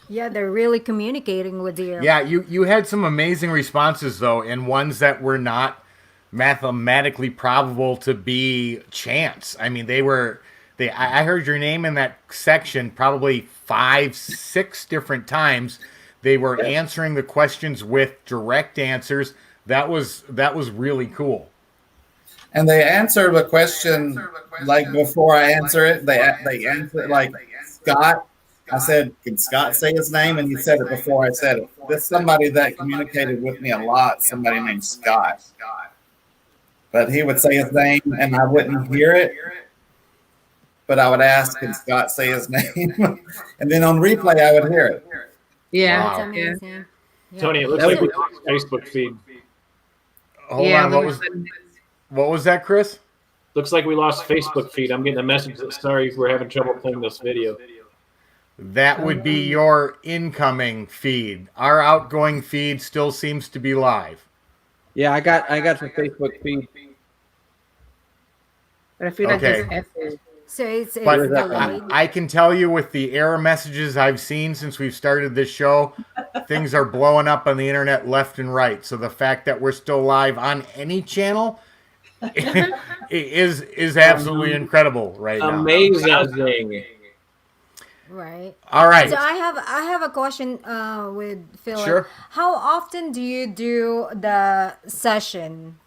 Yeah, they're really communicating with you. Yeah, you had some amazing responses though, and ones that were not mathematically probable to be chance. I mean, I heard your name in that section probably 5, 6 different times. They were answering the questions with direct answers. That was really cool. And they answer the question like before I answer it. They answer it like Scott. I said, "Can Scott say his name?" And he said it before I said it. There's somebody that communicated with me a lot. Somebody named Scott, but he would say his name and I wouldn't hear it. But I would ask, "Can Scott say his name?" And then on replay, I would hear it. Yeah. Wow. That's amazing. Yeah. Tony, it looks like we lost Facebook feed. Hold on, what was that, Chris? Looks like we lost Facebook feed. I'm getting a message that sorry we're having trouble playing this video. That would be your incoming feed. Our outgoing feed still seems to be live. Yeah, I got the Facebook feed. But I feel like Okay. it's effort. So it's But delayed. I can tell you with the error messages I've seen since we've started this show, things are blowing up on the internet left and right. So the fact that we're still live on any channel is absolutely incredible right now. Amazing. Right. All right. So I have a question with Philip. Sure. How often do you do the session?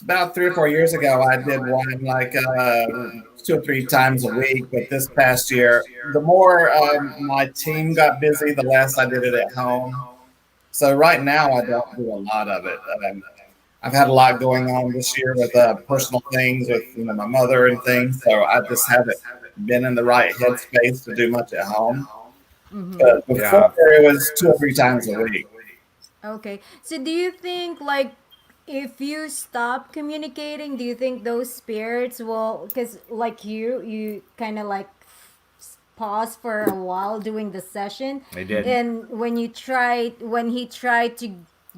About 3 or 4 years ago, I did one like 2 or 3 times a week. But this past year, the more my team got busy, the less I did it at home. So right now, I don't do a lot of it. I've had a lot going on this year with personal things with my mother and things. So I just haven't been in the right headspace to do much at home. But before, it was 2 or 3 times a week. Okay. So do you think like if you stop communicating, do you think those spirits will, because like you kind of like pause for a while doing the session, They did. and when he tried to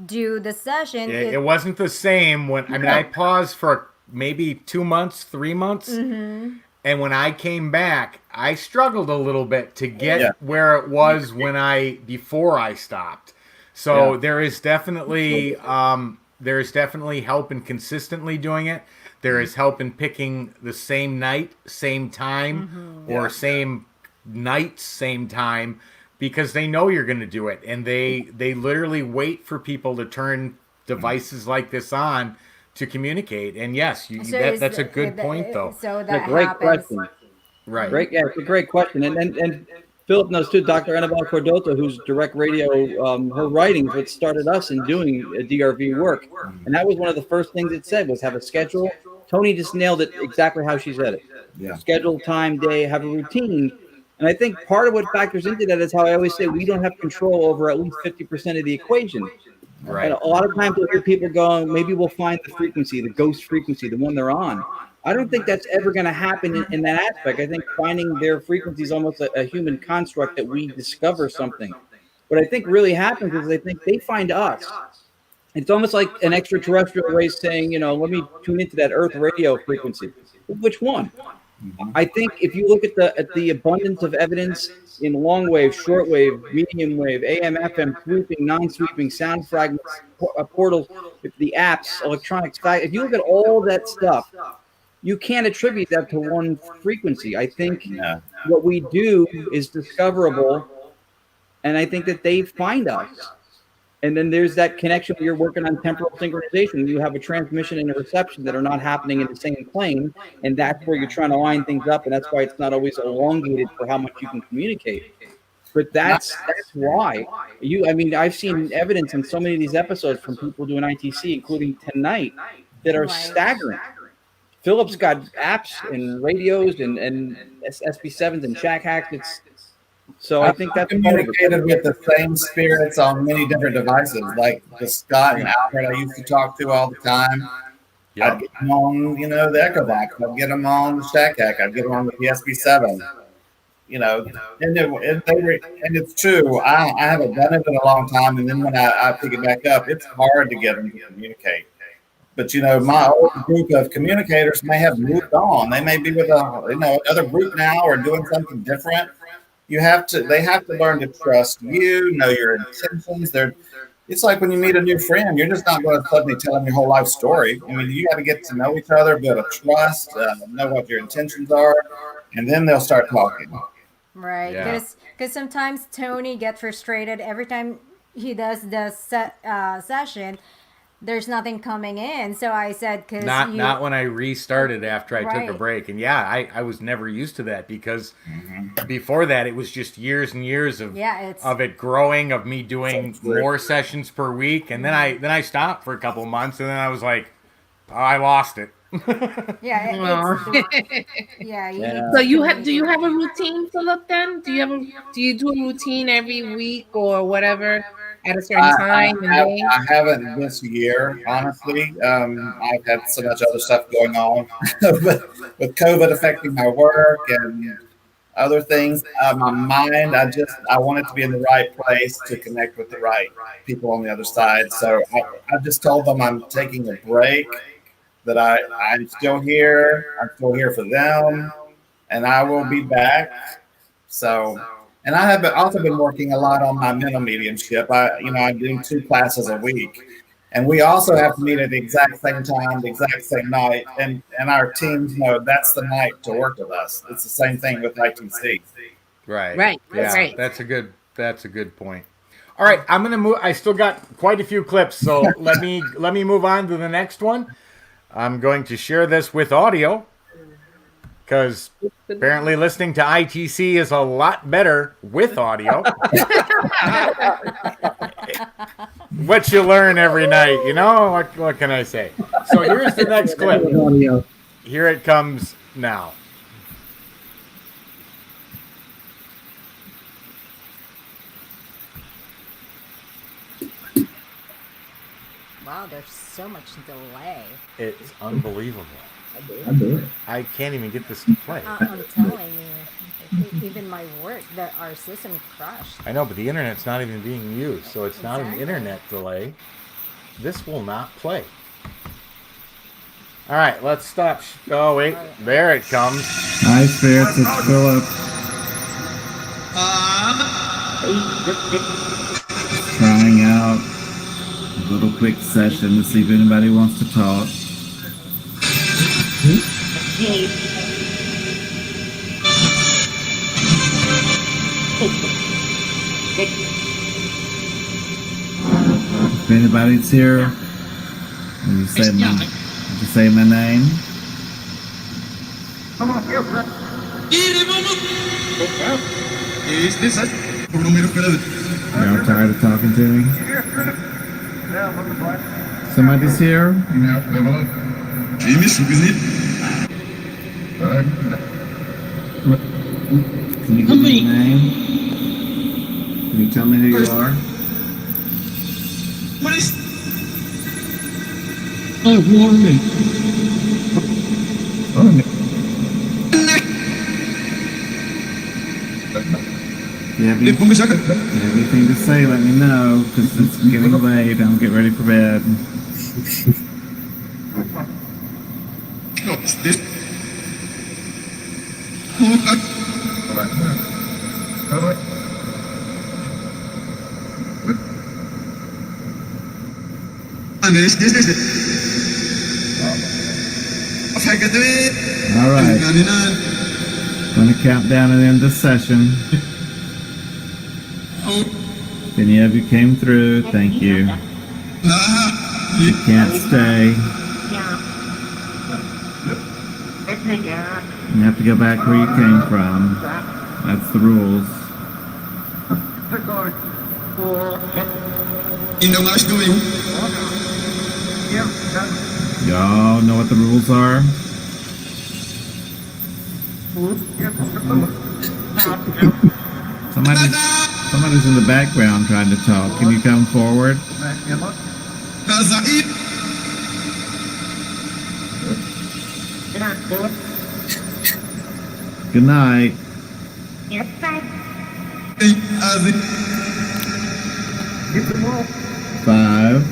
do the session. It wasn't the same when I paused for maybe 2 months, 3 months. Mm-hmm. And when I came back, I struggled a little bit to get where it was before I stopped. So there is definitely help in consistently doing it. There is help in picking the same night, same time, or same night, same time, because they know you're going to do it, and they literally wait for people to turn devices like this on to communicate. And yes, that's a good point, though. So that great happens. question. Right. Great, yeah, it's a great question. And Philip knows too, Dr. Annabelle Cordota, who's direct radio, her writings, what started us in doing DRV work. And that was one of the first things it said was have a schedule. Tony just nailed it exactly how she said it. Yeah. Schedule, time, day, have a routine. And I think part of what factors into that is how I always say we don't have control over at least 50% of the equation. Right. And a lot of times you'll hear people going, maybe we'll find the frequency, the ghost frequency, the one they're on. I don't think that's ever going to happen in that aspect. I think finding their frequency is almost a human construct that we discover something. What I think really happens is I think they find us. It's almost like an extraterrestrial race saying, let me tune into that Earth radio frequency. Which one? I think if you look at the abundance of evidence in long wave, short wave, medium wave, AM, FM, sweeping, non-sweeping, sound fragments, portals, the apps, electronics, if you look at all that stuff, you can't attribute that to one frequency. I think what we do is discoverable, and I think that they find us. And then there's that connection where you're working on temporal synchronization. You have a transmission and a reception that are not happening in the same plane, and that's where you're trying to line things up, and that's why it's not always elongated for how much you can communicate. But that's why. I've seen evidence in so many of these episodes from people doing ITC, including tonight, that are staggering. Philip's got apps and radios and SB7s and shack hacks. So I think that's communicated with the same spirits on many different devices, like the Scott and Alfred I used to talk to all the time. Yep. I'd get them on, the Echo Box. I'd get them on the Shack Hack. I'd get them on the PSB7. And it's true. I haven't done it in a long time, and then when I pick it back up, it's hard to get them to communicate. But my old group of communicators may have moved on. They may be with another group now or doing something different. They have to learn to trust you, know your intentions. It's like when you meet a new friend, you're just not going to suddenly tell them your whole life story. You got to get to know each other, build a trust, know what your intentions are, and then they'll start talking. Right, because sometimes Tony gets frustrated every time he does the session. There's nothing coming in, so I said, "Because not when I restarted after I took a break." And I was never used to that because before that it was just years and years of it growing, of me doing more sessions per week, and then I stopped for a couple of months, and then I was like, oh, I lost it. So do you have a routine, Philip? Then do you do a routine every week or whatever? At a certain time I haven't this year, honestly. I've had so much other stuff going on with COVID affecting my work and other things. My mind, I want it to be in the right place to connect with the right people on the other side. So I just told them I'm taking a break, that I'm still here. I'm still here for them, and I will be back. So. And I have also been working a lot on my mental mediumship. I do 2 classes a week, and we also have to meet at the exact same time, the exact same night, and our teams know that's the night to work with us. It's the same thing with ITC. Right. Yeah, that's a good point. All right, I'm gonna move. I still got quite a few clips, so let me move on to the next one. I'm going to share this with audio, because apparently listening to ITC is a lot better with audio. What you learn every night, what can I say? So here's the next clip. Here it comes now. Wow, there's so much delay. It's unbelievable. I do it. I can't even get this to play. I'm telling you, even my work, our system crashed. I know, but the internet's not even being used, so it's not an internet delay. this will not play. All right, let's stop. Oh, wait. There it comes. Hi, spirits. It's Philip. Trying out a little quick session to see if anybody wants to talk. If anybody's here, will you say my name? Y'all tired of talking to me? Somebody's here? Can you give me your name? Can you tell me who you are? What is? Oh, warning. If you have anything to say, let me know, because it's getting late. I'll get ready for bed. What's this? All right. Going to count down and end this session. If any of you came through, thank you. If you can't stay, you have to go back where you came from. That's the rules. Y'all know what the rules are? Somebody's in the background trying to talk. Can you come forward? Good night. 5,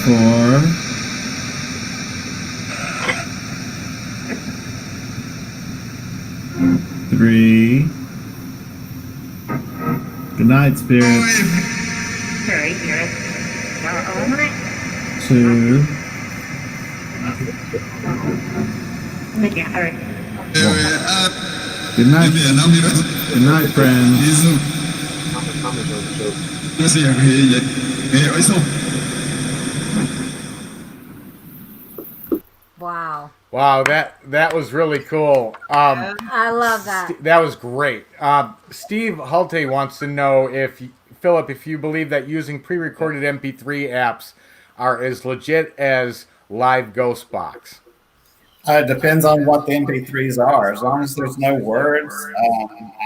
4, 3. Good night, spirits. 2. 1. Good night. Good night, friends. Wow. Wow, that was really cool. I love that. That was great. Steve Hulte wants to know if Philip, if you believe that using pre-recorded MP3 apps are as legit as live ghost box. It depends on what the MP3s are. As long as there's no words,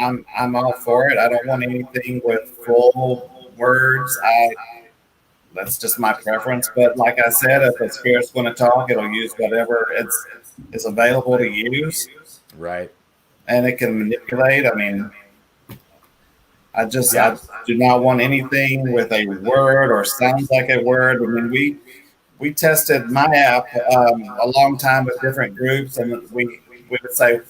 I'm all for it. I don't want anything with full words. That's just my preference. But like I said, if the spirit's going to talk, it'll use whatever is available to use. Right. And it can manipulate. I mean, I do not want anything with a word or sounds like a word. I mean, we tested my app a long time with different groups, and we would say,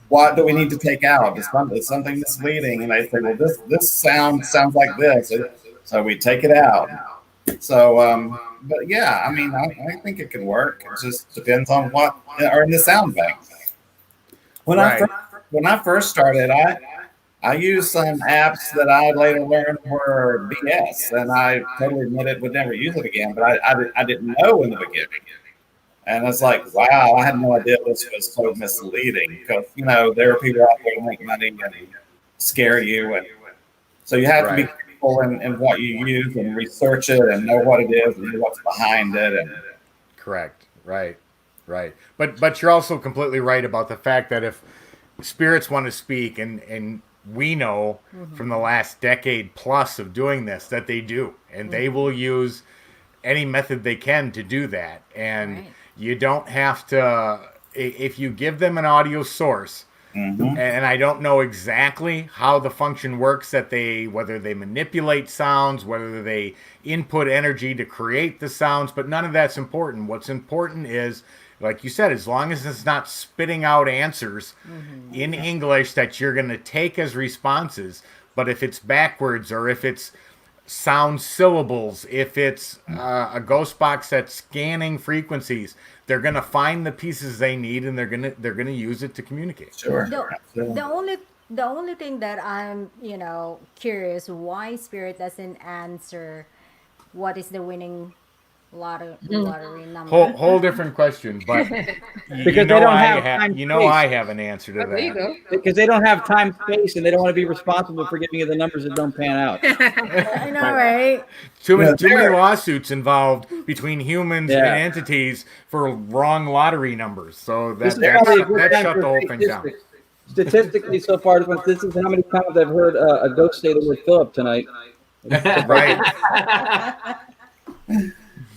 what do we need to take out? Is something misleading? And they say, well, this sounds like this. So we take it out. So, but yeah, I mean, I think it can work. It just depends on what are in the sound bank. When I first started, I used some apps that I later learned were BS, and I totally admitted would never use it again. But I didn't know in the beginning, and it's like, wow, I had no idea this was so misleading, because there are people out there to make money and scare you, and so you have to be careful in what you use and research it and know what it is and know what's behind it. And correct, right. But you're also completely right about the fact that if spirits want to speak, and we know from the last decade plus of doing this that they do, and they will use any method they can to do that. And you don't have to, if you give them an audio source And I don't know exactly how the function works, whether they manipulate sounds, whether they input energy to create the sounds, but none of that's important. What's important is, like you said, as long as it's not spitting out answers in English that you're going to take as responses, but if it's backwards or if it's sound syllables, if it's a ghost box that's scanning frequencies, they're going to find the pieces they need and they're going to use it to communicate. Sure. The only thing that I'm curious, why Spirit doesn't answer what is the winning lottery number. Whole different question, but because they don't have time, I have an answer to that. There you go. Because they don't have time, space, and they don't want to be responsible for giving you the numbers that don't pan out. I know, right? Too many lawsuits involved between humans and entities for wrong lottery numbers. So that shut the whole thing down. Statistically, so far, this is how many times I've heard a ghost say the word Philip tonight. Right.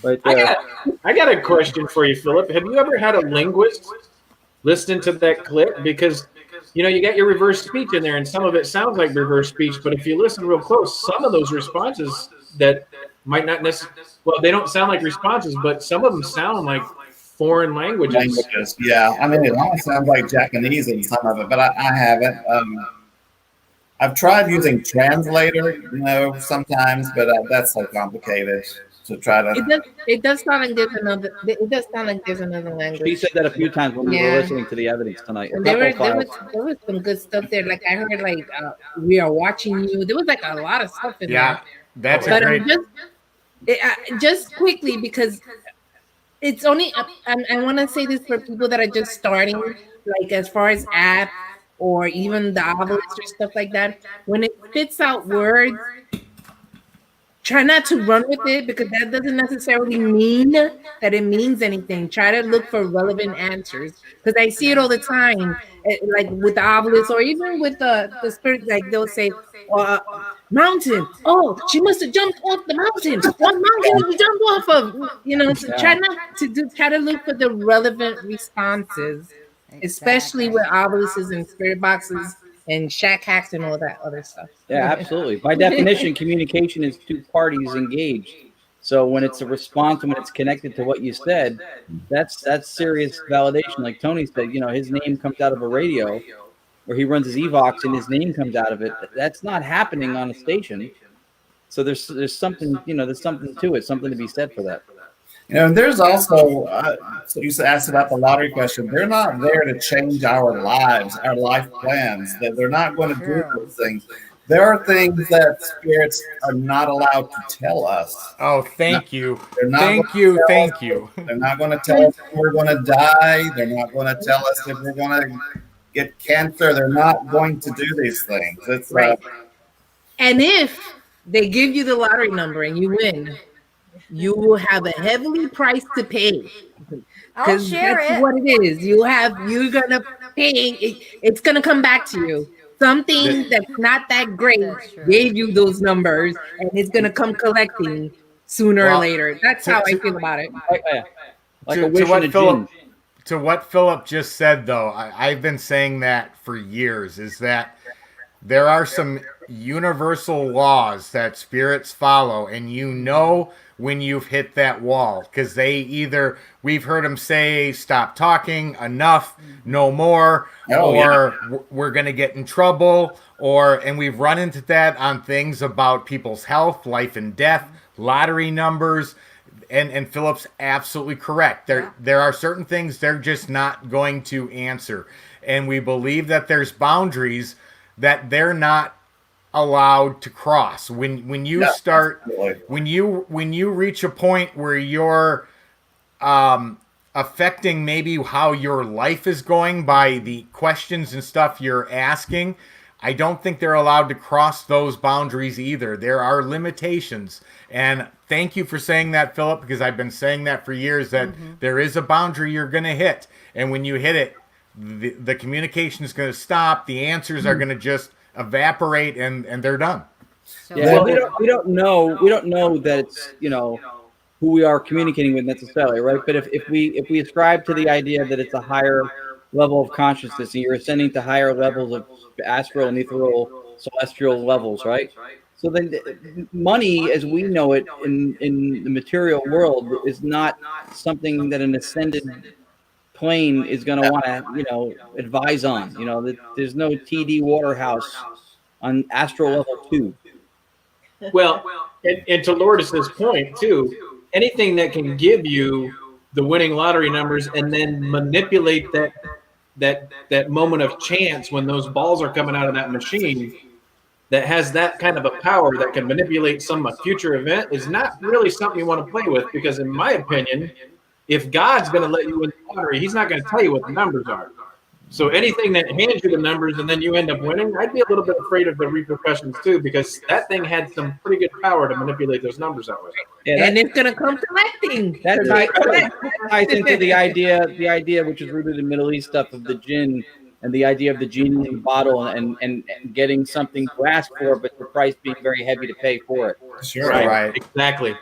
Right there. I got a question for you, Philip. Have you ever had a linguist listen to that clip? Because you got your reverse speech in there, and some of it sounds like reverse speech. But if you listen real close, some of those responses that might not necessarily, they don't sound like responses, but some of them sound like foreign languages. Yeah, I mean, it almost sounds like Japanese in some of it, but I haven't. I've tried using translator, sometimes, but that's so complicated to try to. It does sound like there's another. It does sound like there's another language. She said that a few times when we were listening to the evidence tonight. And there was some good stuff there. Like I heard, we are watching you. There was like a lot of stuff in there. Yeah, that's a great. Just quickly, because it's only. I want to say this for people that are just starting, like as far as app or even the obelisk or stuff like that. When it spits out words, try not to run with it, because that doesn't necessarily mean that it means anything. Try to look for relevant answers, because I see it all the time, like with the obelisk or even with the spirit. Like they'll say, "Mountain. Oh, she must have jumped off the mountain. What mountain did you jump off of?" So try to look for the relevant responses, especially with obelisks and spirit boxes and shack hacks and all that other stuff. Yeah, absolutely. By definition, communication is two parties engaged. So when it's a response and when it's connected to what you said, that's serious validation. Like Tony said, his name comes out of a radio, or he runs his Evox and his name comes out of it. That's not happening on a station. So there's something, there's something to it, something to be said for that. And there's also, so you asked about the lottery question. They're not there to change our lives, our life plans. They're not going to do those things. There are things that spirits are not allowed to tell us. Oh, thank you. Thank you. They're not going to tell us if we're going to die. They're not going to tell us if we're going to get cancer. They're not going to do these things. It's right. And if they give you the lottery number and you win, you will have a heavily price to pay. I'll share that's it. What it is. You're gonna pay. It's gonna come back to you. Something that's not that great gave you those numbers, and it's gonna come collecting sooner or later. That's how I feel about it. To what Philip just said, though, I've been saying that for years, is that there are some universal laws that spirits follow, and when you've hit that wall, because we've heard them say, stop talking, enough, no more, we're going to get in trouble, and we've run into that on things about people's health, life and death, lottery numbers, and Philip's absolutely correct. There are certain things they're just not going to answer, and we believe that there's boundaries that they're not allowed to cross. When you reach a point where you're affecting maybe how your life is going by the questions and stuff you're asking, I don't think they're allowed to cross those boundaries either. There are limitations. And thank you for saying that, Philip, because I've been saying that for years, that there is a boundary you're going to hit. And when you hit it, the communication is going to stop. The answers are going to just evaporate, and they're done. Well, we don't know that it's who we are communicating with necessarily, right? But if we ascribe to the idea that it's a higher level of consciousness, and you're ascending to higher levels of astral and ethereal celestial levels, right? So then money as we know it in the material world is not something that an ascended plane is going to want to, advise on. There's no TD Waterhouse on astral level 2. Well, and to Lourdes's point too, anything that can give you the winning lottery numbers and then manipulate that moment of chance when those balls are coming out of that machine, that has that kind of a power that can manipulate some future event, is not really something you want to play with, because in my opinion, if God's going to let you win the lottery, he's not going to tell you what the numbers are. So anything that hands you the numbers and then you end up winning, I'd be a little bit afraid of the repercussions too, because that thing had some pretty good power to manipulate those numbers that way. Yeah, and it's going to come collecting. That ties into the idea which is rooted in Middle East stuff of the jinn, and the idea of the genie in the bottle, and getting something to ask for, but the price being very heavy to pay for it. Sure. Right. Exactly.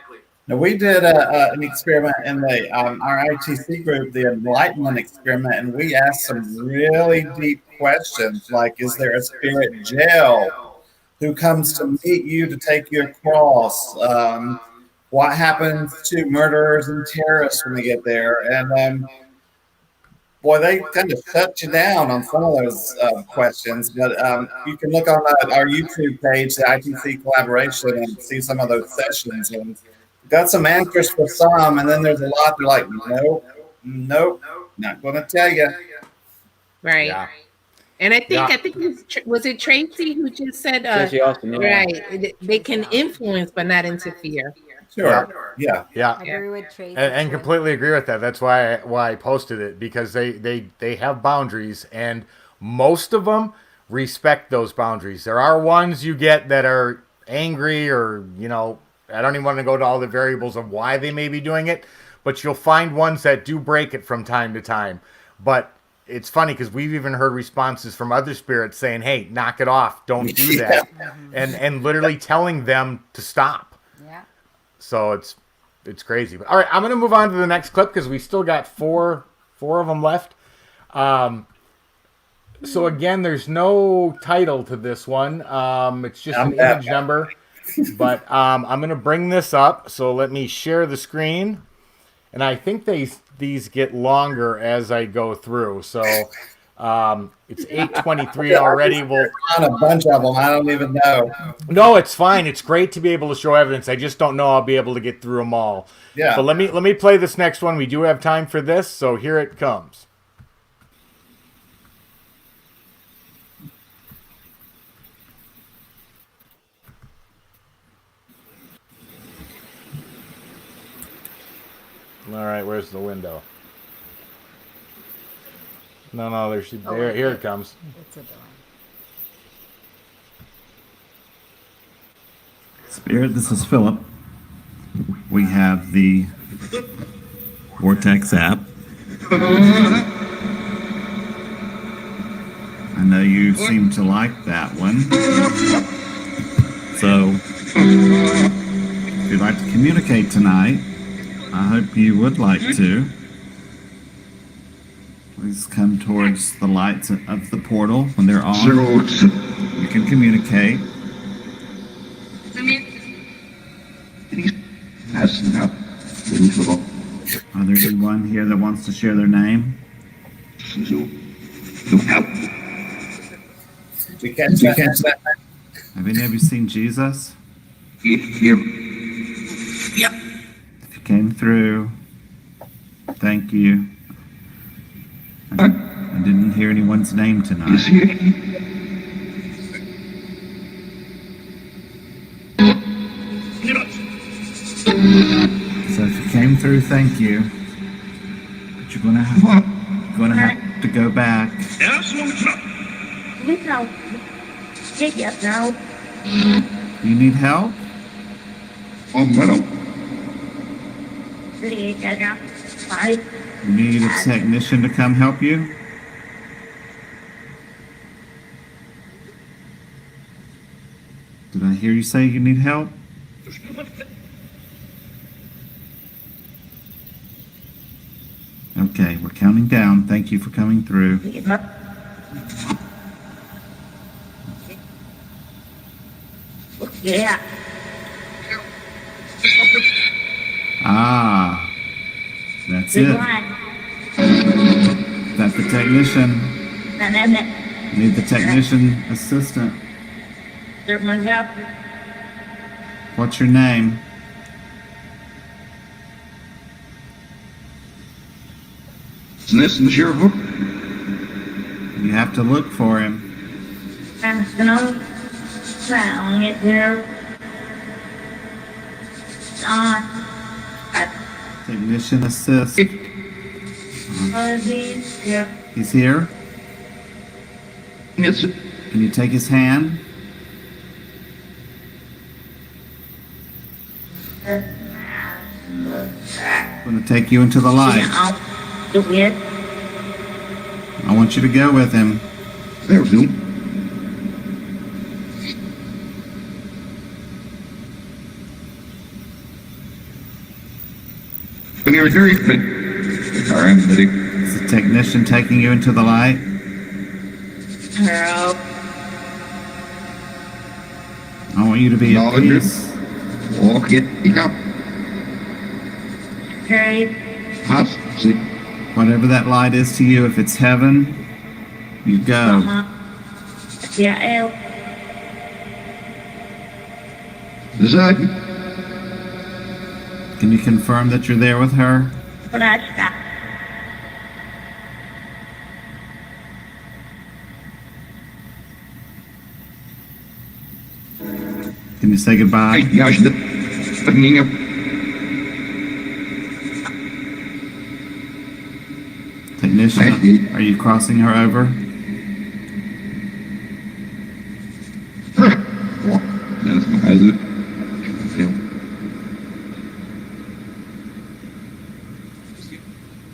Now, we did an experiment in the our ITC group, the Enlightenment experiment, and we asked some really deep questions, like, is there a spirit jail who comes to meet you to take your cross? What happens to murderers and terrorists when they get there? And boy, they kind of shut you down on some of those questions. But you can look on our YouTube page, the ITC Collaboration, and see some of those sessions. And got some answers for some, and then there's a lot they're like, nope, not going to tell you. Right. Yeah. And I think was it Tracy who just said, Tracy Austin, yeah. right? They can influence but not interfere. Sure. Yeah. I agree with Tracy. And completely agree with that. That's why I posted it, because they have boundaries, and most of them respect those boundaries. There are ones you get that are angry, or I don't even want to go to all the variables of why they may be doing it, but you'll find ones that do break it from time to time. But it's funny because we've even heard responses from other spirits saying, "Hey, knock it off! Don't do that," and literally telling them to stop. Yeah. So it's crazy. But all right, I'm going to move on to the next clip because we still got four of them left. So again, there's no title to this one. It's just an image number. But I'm going to bring this up. So let me share the screen. And I think these get longer as I go through. So it's 8:23 already. We'll on a bunch of them. I don't even know. No, it's fine. It's great to be able to show evidence. I just don't know I'll be able to get through them all. Yeah. But let me play this next one. We do have time for this, so here it comes. All right, where's the window? No, here it comes. It's a door. Spirit, this is Philip. We have the Vortex app. I know you seem to like that one. So, if you'd like to communicate tonight, I hope you would like to. Please come towards the lights of the portal when they're on. You can communicate. Are there anyone here that wants to share their name? Did you catch that? Have any of you seen Jesus? Yep. If you came through, thank you. I didn't hear anyone's name tonight. So if you came through, thank you. But you're gonna have to go back. You need help? You need a technician to come help you? Did I hear you say you need help? Okay, we're counting down. Thank you for coming through. Yeah. Ah, that's Good it. one. That's the technician. Need the technician assistant. Certainly help. What's your name? This is your book. You have to look for him. I'm gonna found it there. Technician assist. He's here. Yes. Can you take his hand? I'm going to take you into the light. I want you to go with him. There's no. You're very good. All right, buddy. Is the technician taking you into the light? Help. I want you to be at peace. Walk it up. Okay. See. Whatever that light is to you, if it's heaven, you go. Yeah, Zud. Can you confirm that you're there with her? Can you say goodbye? Technician, are you crossing her over?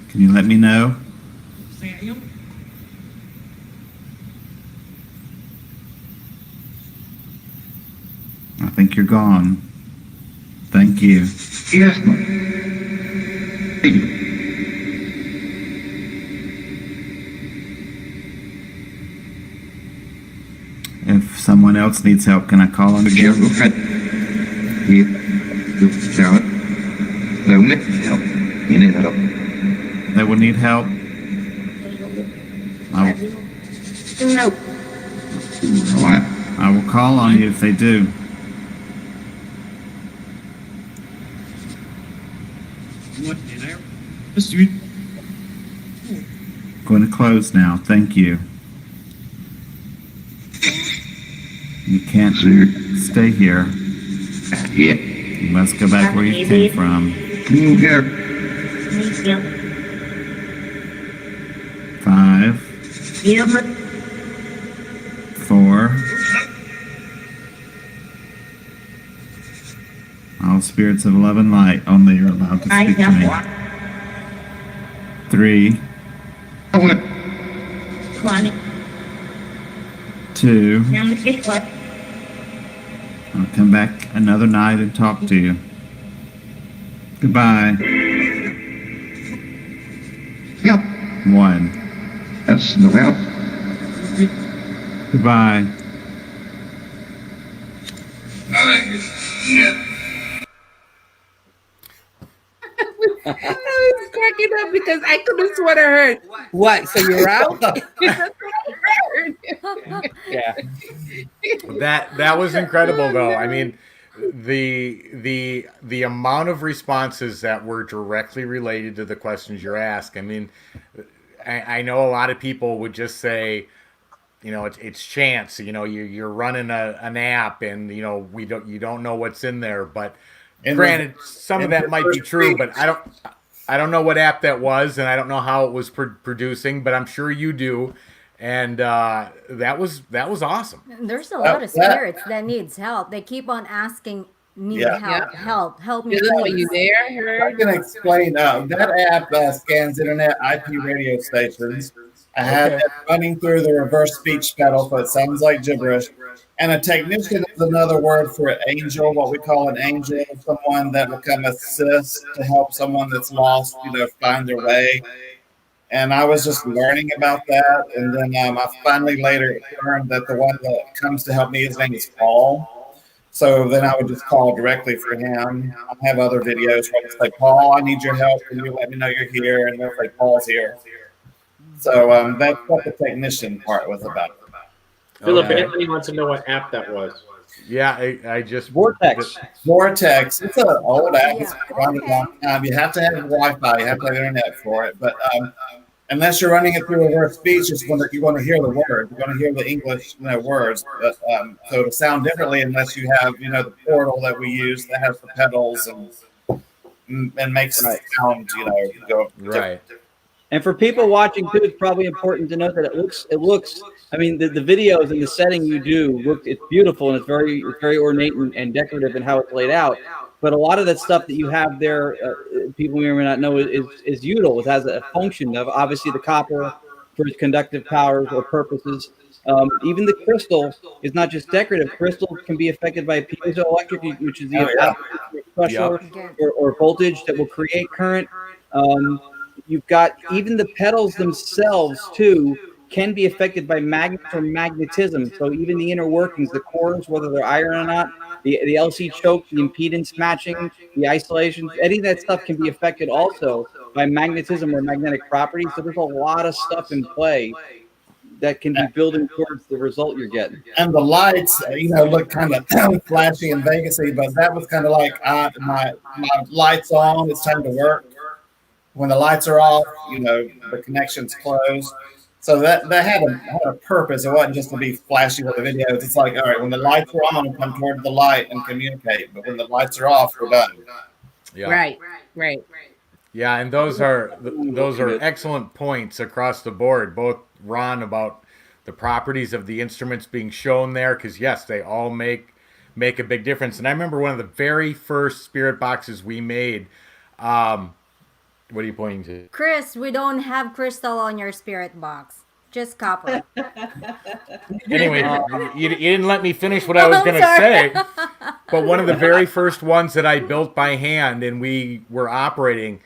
Can you let me know? I think you're gone. Thank you. Yes. If someone else needs help, can I call him again? They will need help. I will call on you if they do. Going to close now. Thank you. You can't stay here. You must go back where you came from. 5, 4. All spirits of love and light, only you're allowed to speak to me. 3, 2. I'll come back another night and talk to you. Goodbye. 1. That's no help. Goodbye. I was cracking up because I could have sworn I heard, what? So you're out? That's what I heard. Yeah. That was incredible, though. I mean, the amount of responses that were directly related to the questions you're asked. I mean, I know a lot of people would just say, you know, it's chance. You know, you're running an app, and you know you don't know what's in there. But granted, some of that might be true. But I don't know what app that was, and I don't know how it was producing. But I'm sure you do. And that was awesome. There's a lot of spirits that needs help. They keep on asking me help me. Are you there? I can explain. That app scans internet IP radio stations. I have it running through the reverse speech pedal, so it sounds like gibberish. And a technician is another word for an angel, what we call an angel, someone that will come assist to help someone that's lost, find their way. And I was just learning about that. And then I finally later learned that the one that comes to help me, his name is Paul. So then I would just call directly for him. I have other videos where I say, Paul, I need your help. Can you let me know you're here? And they'll say, Paul's here. So that's what the technician part was about. Philip, Anthony wants to know what app that was. Yeah, I just Vortex. Vortex. It's an old app. It's been around a long time. You have to have Wi-Fi. You have to have internet for it. But unless you're running it through reverse speech, you're going to hear the words. You're going to hear the English words. But, so it'll sound differently unless you have the portal that we use that has the pedals and makes the sound go right. And for people watching too, it's probably important to note that it looks. I mean, the videos and the setting you do it's beautiful and it's very ornate and decorative in how it's laid out. But a lot of that stuff that you have there, people may or may not know, is util. It has a function of obviously the copper for its conductive powers or purposes. Even the crystal is not just decorative. Crystal can be affected by piezoelectric, which is the pressure or voltage that will create current. You've got even the pedals themselves too can be affected by magnetism. So even the inner workings, the cores, whether they're iron or not, the LC choke, the impedance matching, the isolation, any of that stuff can be affected also by magnetism or magnetic properties. So there's a lot of stuff in play that can be building towards the result you're getting. And the lights, look kind of flashy and Vegasy, but that was kind of like my lights on, it's time to work. When the lights are off, the connection's closed. So that had a purpose. It wasn't just to be flashy with the videos. It's like, all right, when the lights are on, come toward the light and communicate. But when the lights are off, we're done. Yeah. Right. Yeah, and those are excellent points across the board. Both Ron about the properties of the instruments being shown there, because yes, they all make a big difference. And I remember one of the very first spirit boxes we made. What are you pointing to? Chris, we don't have crystal on your spirit box. Just copper. Anyway, you didn't let me finish what I was going to say. But one of the very first ones that I built by hand and we were operating,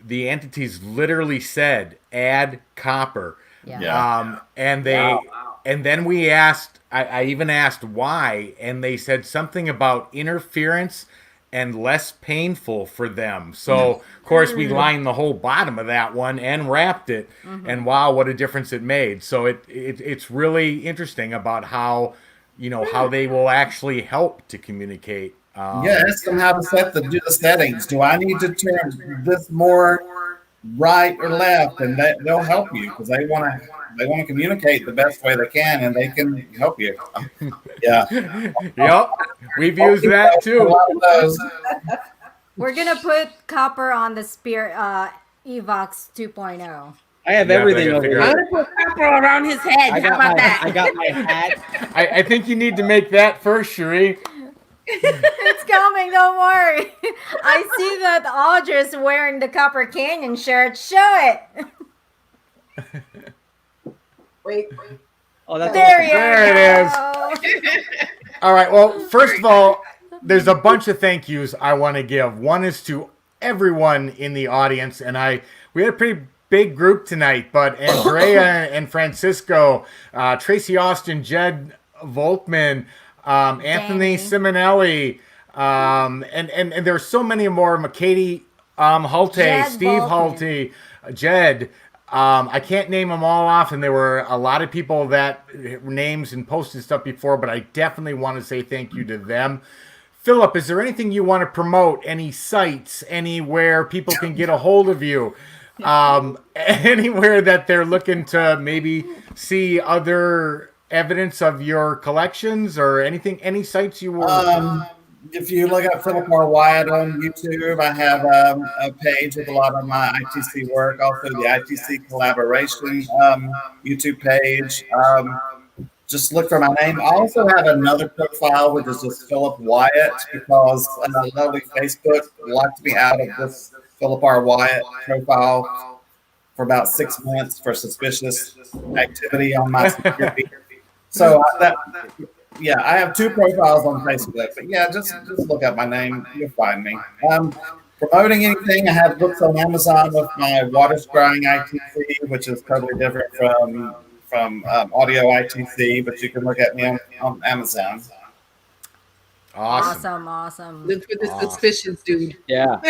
the entities literally said, add copper. Yeah. And then we asked, I even asked why, and they said something about interference and less painful for them. So, of course, we lined the whole bottom of that one and wrapped it. And wow, what a difference it made. So it's really interesting about how, how they will actually help to communicate. Ask them how to do the settings. Do I need to turn this more right or left? And they'll help you because they want to communicate the best way they can, and they can help you. Yeah. Yep. We've used that too. We're gonna put copper on the Spirit Evox 2.0. I have everything over here. I'm gonna put copper around his head. How about that? I got my hat. I think you need to make that first, Cherie. It's coming, don't worry. I see that Audra's wearing the Copper Canyon shirt. Show it. Wait. Oh, that's There awesome. it is. All right. Well, first of all, there's a bunch of thank yous I want to give. One is to everyone in the audience, and we had a pretty big group tonight, but Andrea and Francisco, Tracy Austin, Jed Volkman, Anthony Simonelli, and there's so many more. Katie Hulte, Jed Steve Volkman. Hulte, Jed. I can't name them all off, and there were a lot of people that names and posted stuff before, but I definitely want to say thank you to them. Philip, is there anything you want to promote? Any sites, anywhere people can get a hold of you? Anywhere that they're looking to maybe see other evidence of your collections or anything, any sites you were... If you look up Philip R. Wyatt on YouTube, I have a page with a lot of my ITC work, also the ITC Collaboration YouTube page. Just look for my name. I also have another profile, which is just Philip Wyatt, because lovely Facebook locked me out of this Philip R. Wyatt profile for about 6 months for suspicious activity on my security. So I have two profiles on Facebook, but just look up my name, you'll find me. promoting anything. I have books on Amazon with my water scrying ITC, which is totally different from audio ITC, but you can look at me on Amazon. Awesome. Look for the suspicious dude. Yeah.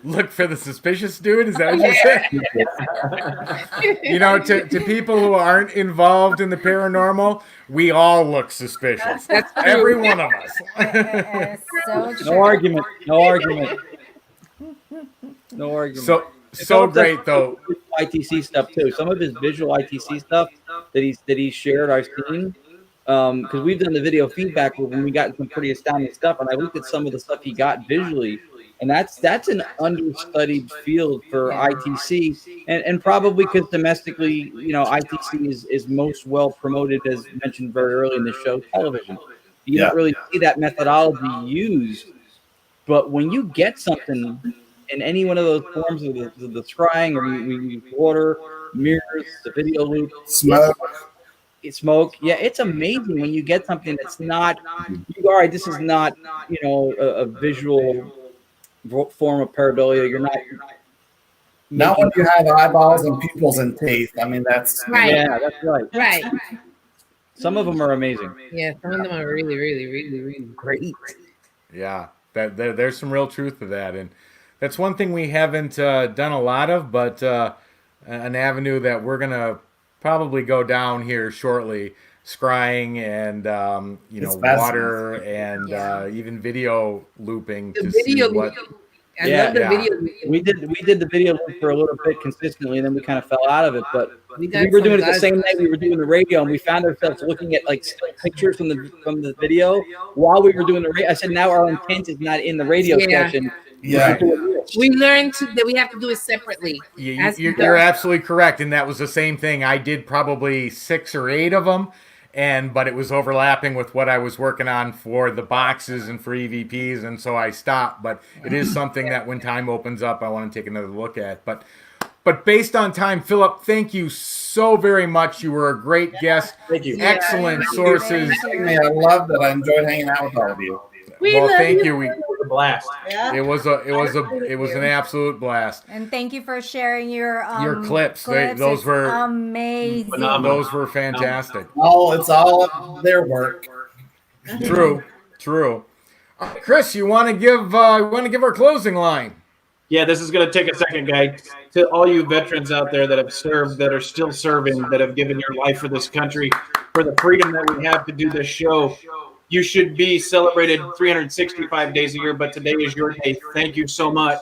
Look for the suspicious dude? Is that what you said? You know, to people who aren't involved in the paranormal, we all look suspicious. That's true. Every one of us. So true. No argument. So great though. ITC stuff too. Some of his visual ITC stuff that he's shared, I've seen. Because we've done the video feedback when we got some pretty astounding stuff, and I looked at some of the stuff he got visually, and that's an understudied field for ITC, and probably because domestically, you know, ITC is most well promoted, as mentioned very early in the show, television. You don't really see that methodology used, but when you get something in any one of those forms of the scrying, or we use water, mirrors, the video loop, smoke. Yeah, it's amazing when you get something that's not, all right, this is not, you know, a visual form of pareidolia. You're not when you have eyeballs and pupils and teeth. I mean, that's right. Yeah, that's right. Right. Some of them are amazing. Yeah, some of them are really, really, really, really great. Yeah, there's some real truth to that, and that's one thing we haven't done a lot of, but an avenue that we're gonna probably go down here shortly, scrying and water and even video looping to see what. I love the video. We did the video loop for a little bit consistently, and then we kind of fell out of it. But we were doing it the same night we were doing the radio, and we found ourselves looking at like still pictures from the video while we were doing the radio. I said, now our intent is not in the radio session. Yeah. We learned that we have to do it separately. You're absolutely correct, and that was the same thing. I did probably 6 or 8 of them, but it was overlapping with what I was working on for the boxes and for EVPs, and so I stopped. But it is something that when time opens up, I want to take another look at. But based on time, Philip, thank you so very much. You were a great guest. Thank you. Excellent sources. I love that. I enjoyed hanging out with all of you. Thank you. It was a blast. It was an absolute blast. And thank you for sharing your clips. Those were amazing. Phenomenal. Those were fantastic. It's all their work. True. Chris, you want to give our closing line? Yeah, this is going to take a second, guys. To all you veterans out there that have served, that are still serving, that have given your life for this country, for the freedom that we have to do this show. You should be celebrated 365 days a year, but today is your day. Thank you so much.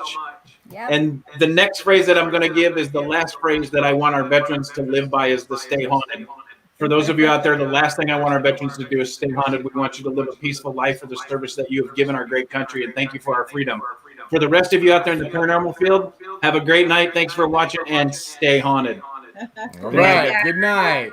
Yep. And the next phrase that I'm going to give is the last phrase that I want our veterans to live by, is the stay haunted. For those of you out there, the last thing I want our veterans to do is stay haunted. We want you to live a peaceful life for the service that you have given our great country, and thank you for our freedom. For the rest of you out there in the paranormal field, have a great night. Thanks for watching, and stay haunted. All right. Good night.